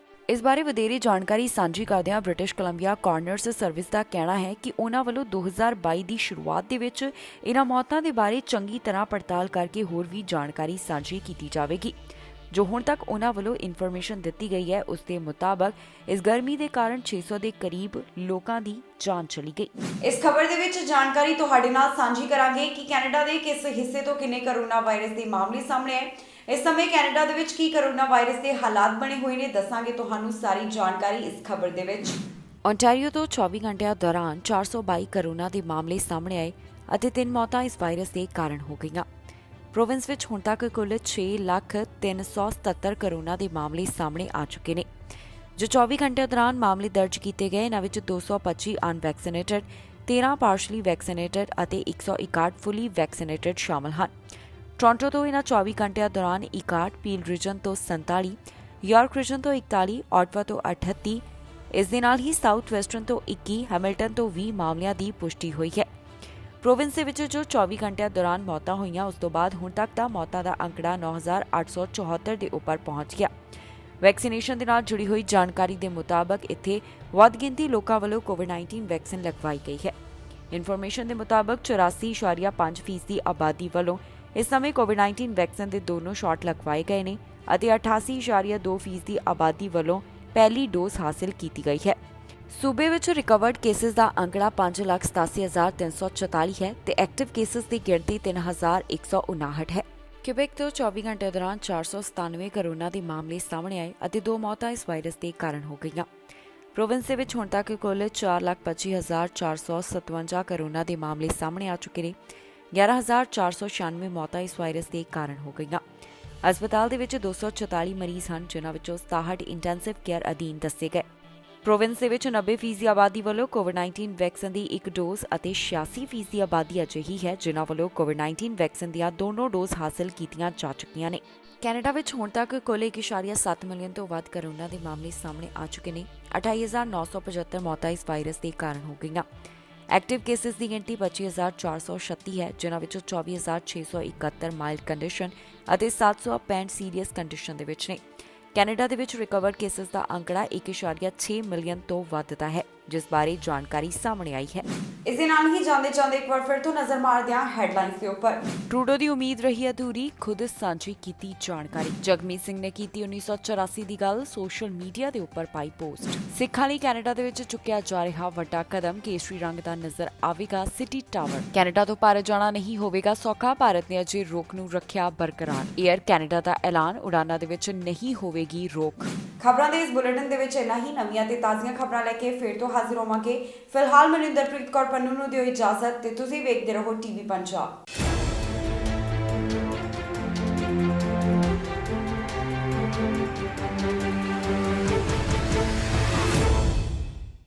ਇਸ ਬਾਰੇ ਵਧੇਰੇ ਜਾਣਕਾਰੀ ਸਾਂਝੀ ਕਰਦਿਆਂ ਬ੍ਰਿਟਿਸ਼ ਕੋਲੰਬੀਆ ਕੋਰਨਰਸ ਸਰਵਿਸ ਦਾ ਕਹਿਣਾ ਹੈ ਕਿ ਉਹਨਾਂ ਵੱਲੋਂ 2022 ਦੀ ਸ਼ੁਰੂਆਤ ਦੇ ਵਿੱਚ ਇਨ੍ਹਾਂ ਮੌਤਾਂ ਦੇ ਬਾਰੇ ਚੰਗੀ ਤਰ੍ਹਾਂ ਪੜਤਾਲ ਕਰਕੇ ਹੋਰ ਵੀ ਜਾਣਕਾਰੀ ਸਾਂਝੀ ਕੀਤੀ ਜਾਵੇਗੀ। ਜੋ ਹੁਣ ਤੱਕ ਉਹਨਾਂ ਵੱਲੋਂ ਇਨਫੋਰਮੇਸ਼ਨ ਦਿੱਤੀ ਗਈ ਹੈ, ਉਸ ਦੇ ਮੁਤਾਬਕ ਇਸ ਗਰਮੀ ਦੇ ਕਾਰਨ 600 ਦੇ ਕਰੀਬ ਲੋਕਾਂ ਦੀ ਜਾਨ ਚਲੀ ਗਈ। ਇਸ ਖਬਰ ਦੇ ਵਿੱਚ ਜਾਣਕਾਰੀ ਤੁਹਾਡੇ ਨਾਲ ਸਾਂਝੀ ਕਰਾਂਗੇ ਕਿ ਕੈਨੇਡਾ ਦੇ ਕਿਸ ਹਿੱਸੇ ਤੋਂ ਕਿੰਨੇ ਕੋਰੋਨਾ ਵਾਇਰਸ ਦੇ ਮਾਮਲੇ ਸਾਹਮਣੇ ਆਏ। ਇਸ ਸਮੇਂ ਕੈਨੇਡਾ ਦੇ ਵਿੱਚ ਕੀ ਕੋਰੋਨਾ ਵਾਇਰਸ ਦੇ ਹਾਲਾਤ ਬਣੇ ਹੋਏ ਨੇ, ਦੱਸਾਂਗੇ ਤੁਹਾਨੂੰ ਸਾਰੀ ਜਾਣਕਾਰੀ ਇਸ ਖਬਰ ਦੇ ਵਿੱਚ। ਓਨਟਾਰੀਓ ਤੋਂ 24 ਘੰਟਿਆਂ ਦੌਰਾਨ 422 ਕੋਰੋਨਾ ਦੇ ਮਾਮਲੇ ਸਾਹਮਣੇ ਆਏ ਅਤੇ 3 ਮੌਤਾਂ ਇਸ ਵਾਇਰਸ ਦੇ ਕਾਰਨ ਹੋ ਗਈਆਂ। ਪ੍ਰੋਵਿੰਸ ਵਿੱਚ ਹੁਣ ਤੱਕ ਕੁੱਲ 6,377 ਕੋਰੋਨਾ ਦੇ ਮਾਮਲੇ ਸਾਹਮਣੇ ਆ ਚੁੱਕੇ ਨੇ। ਜੋ 24 ਘੰਟਿਆਂ ਦੌਰਾਨ ਮਾਮਲੇ ਦਰਜ ਕੀਤੇ ਗਏ, ਇਹਨਾਂ ਵਿੱਚ 225 ਅਨਵੈਕਸੀਨੇਟਡ, 13 ਪਾਰਸ਼ਲੀ ਵੈਕਸੀਨੇਟਡ ਅਤੇ 161 ਫੁੱਲੀ ਵੈਕਸੀਨੇਟਡ ਸ਼ਾਮਲ ਹਨ। ਟੋਰਾਂਟੋ ਤੋਂ ਇਹਨਾਂ 24 ਘੰਟਿਆਂ ਦੌਰਾਨ 61, ਪੀਲ ਰੀਜਨ ਤੋਂ 47, ਯਾਰਕ ਰੀਜਨ ਤੋਂ 41, ਆਟਵਾ ਤੋਂ 38, ਇਸ ਦੇ ਨਾਲ ਹੀ ਸਾਊਥ ਵੈਸਟਰਨ ਤੋਂ 21, ਹੈਮਿਲਟਨ ਤੋਂ 20 ਮਾਮਲਿਆਂ ਦੀ ਪੁਸ਼ਟੀ ਹੋਈ ਹੈ। ਪ੍ਰੋਵਿੰਸ ਦੇ ਵਿੱਚ ਜੋ 24 ਘੰਟਿਆਂ ਦੌਰਾਨ ਮੌਤਾਂ ਹੋਈਆਂ, ਉਸ ਤੋਂ ਬਾਅਦ ਹੁਣ ਤੱਕ ਦਾ ਮੌਤਾਂ ਦਾ ਅੰਕੜਾ 9,874 ਦੇ ਉੱਪਰ ਪਹੁੰਚ ਗਿਆ। ਵੈਕਸੀਨੇਸ਼ਨ ਦੇ ਨਾਲ ਜੁੜੀ ਹੋਈ ਜਾਣਕਾਰੀ ਦੇ ਮੁਤਾਬਕ ਇੱਥੇ ਵੱਧ ਗਿਣਤੀ ਲੋਕਾਂ ਵੱਲੋਂ ਕੋਵਿਡ-19 ਵੈਕਸੀਨ ਲਗਵਾਈ ਗਈ ਹੈ। ਇਨਫੋਰਮੇਸ਼ਨ ਦੇ ਮੁਤਾਬਕ 84.5% ਦੀ ਆਬਾਦੀ ਵੱਲੋਂ ਇਸ ਸਮੇਂ ਕੋਵਿਡ-19 ਵੈਕਸੀਨ ਦੇ ਦੋਨੋਂ ਸ਼ਾਟ ਲਗਵਾਏ ਗਏ ਨੇ ਅਤੇ 88.2% ਦੀ ਆਬਾਦੀ ਵੱਲੋਂ ਪਹਿਲੀ ਡੋਜ਼ ਹਾਸਲ ਕੀਤੀ ਗਈ ਹੈ। ਸੂਬੇ ਵਿੱਚ ਰਿਕਵਰਡ ਕੇਸਿਸ ਦਾ ਅੰਕੜਾ 5,87,344 ਹੈ ਤੇ ਐਕਟਿਵ ਕੇਸਿਸ ਦੀ ਗਿਣਤੀ 3,159 ਹੈ। ਕਿਊਬੈਕ ਤੋਂ 24 ਘੰਟੇ ਦੌਰਾਨ 497 ਕੋਰੋਨਾ ਦੇ ਮਾਮਲੇ ਸਾਹਮਣੇ ਆਏ ਅਤੇ 2 ਮੌਤਾਂ ਇਸ ਵਾਇਰਸ ਦੇ ਕਾਰਨ ਹੋ ਗਈਆਂ। ਪ੍ਰੋਵਿੰਸ ਦੇ ਵਿੱਚ ਹੁਣ ਤੱਕ ਕੁੱਲ 4,25,457 ਕੋਰੋਨਾ ਦੇ ਮਾਮਲੇ ਸਾਹਮਣੇ ਆ ਚੁੱਕੇ ਨੇ, 11,496 ਮੌਤਾਂ ਇਸ ਵਾਇਰਸ ਦੇ ਕਾਰਨ ਹੋ ਗਈਆਂ। ਹਸਪਤਾਲ ਦੇ ਵਿੱਚ 244 ਮਰੀਜ਼ ਹਨ, ਜਿਨ੍ਹਾਂ ਵਿੱਚੋਂ 67 ਇੰਟੈਂਸਿਵ ਕੇਅਰ ਅਧੀਨ ਦੱਸੇ ਗਏ। ਪ੍ਰੋਵਿੰਸ ਦੇ ਵਿੱਚ 90% ਆਬਾਦੀ ਵੱਲੋਂ ਕੋਵਿਡ-19 ਵੈਕਸੀਨ ਦੀ ਇੱਕ ਡੋਜ਼ ਅਤੇ 86% ਆਬਾਦੀ ਅਜਿਹੀ ਹੈ ਜਿਨ੍ਹਾਂ ਵੱਲੋਂ ਕੋਵਿਡ-19 ਵੈਕਸੀਨ ਦੀਆਂ ਦੋਨੋਂ ਡੋਜ਼ ਹਾਸਲ ਕੀਤੀਆਂ ਜਾ ਚੁੱਕੀਆਂ ਨੇ। ਕੈਨੇਡਾ ਵਿੱਚ ਹੁਣ ਤੱਕ ਕੁੱਲ 1.7 ਮਿਲੀਅਨ ਤੋਂ ਵੱਧ ਕੋਰੋਨਾ ਦੇ ਮਾਮਲੇ ਸਾਹਮਣੇ ਆ ਚੁੱਕੇ ਨੇ। 28,975 ਮੌਤਾਂ ਇਸ ਵਾਇਰਸ ਦੇ ਕਾਰਨ ਹੋ ਗਈਆਂ। ਐਕਟਿਵ ਕੇਸਿਸ ਦੀ ਗਿਣਤੀ 25,436 ਹੈ, ਜਿਨ੍ਹਾਂ ਵਿੱਚੋਂ 24,671 ਮਾਈਲਡ ਕੰਡੀਸ਼ਨ ਅਤੇ 765 ਸੀਰੀਅਸ ਕੰਡੀਸ਼ਨ ਦੇ ਵਿੱਚ ਨੇ। ਕੈਨੇਡਾ ਦੇ ਵਿੱਚ ਰਿਕਵਰਡ ਕੇਸਿਸ ਦਾ ਅੰਕੜਾ 1.6 ਮਿਲੀਅਨ ਤੋਂ ਵੱਧ ਦਾ ਹੈ, ਜਿਸ ਬਾਰੇ ਜਾਣਕਾਰੀ ਸਾਹਮਣੇ ਆਈ ਹੈ। ਇਸ ਦੇ ਨਾਲ ਹੀ ਜਾਂਦੇ ਇੱਕ ਵਾਰ ਫਿਰ ਤੋਂ ਨਜ਼ਰ ਮਾਰਦੇ ਹਾਂ ਹੈਡਲਾਈਨਸ ਦੇ ਉੱਪਰ। ਟਰੂਡੋ ਦੀ ਉਮੀਦ ਰਹੀ ਅਧੂਰੀ, ਖੁਦ ਸਾਂਝੀ ਕੀਤੀ ਜਾਣਕਾਰੀ। ਜਗਮੀਤ ਸਿੰਘ ਨੇ ਕੀਤੀ 1984 ਦੀ ਗੱਲ, ਸੋਸ਼ਲ ਮੀਡੀਆ ਦੇ ਉੱਪਰ ਪਾਈ ਪੋਸਟ। ਸਿੱਖਾਂ ਲਈ ਕੈਨੇਡਾ ਦੇ ਵਿੱਚ ਚੁੱਕਿਆ ਜਾ ਰਿਹਾ ਵੱਡਾ ਕਦਮ, ਕੇਸਰੀ ਰੰਗ ਦਾ ਨਜ਼ਰ ਆਵੇਗਾ ਸਿਟੀ ਟਾਵਰ। ਕੈਨੇਡਾ ਤੋਂ ਭਾਰਤ ਜਾਣਾ ਨਹੀਂ ਹੋਵੇਗਾ ਸੌਖਾ, ਭਾਰਤ ਨੇ ਅਜੇ ਰੋਕ ਨੂੰ ਰੱਖਿਆ ਬਰਕਰਾਰ। ਏਅਰ ਕੈਨੇਡਾ ਦਾ ਐਲਾਨ, ਉਡਾਨਾਂ ਦੇ ਵਿੱਚ ਨਹੀਂ ਹੋਵੇਗੀ ਰੋਕ। ਖਬਰਾਂ ਦੇ ਇਸ ਬੁਲੇਟਿਨ ਦੇ ਵਿੱਚ ਇੰਨਾ ਹੀ। ਨਵੀਆਂ ਤੇ ਤਾਜ਼ੀਆਂ ਖਬਰਾਂ ਲੈ ਕੇ ਫਿਰ ਤੋਂ ਹਾਜ਼ਰ ਹੋਵਾਂਗੇ। ਫਿਲਹਾਲ ਮਨਿੰਦਰਪ੍ਰੀਤ ਕੌਰ ਪੰਨੂ ਨੂੰ ਦਿਓ ਇਜਾਜ਼ਤ ਤੇ ਤੁਸੀਂ ਵੇਖਦੇ ਰਹੋ ਟੀਵੀ ਪੰਜਾਬ।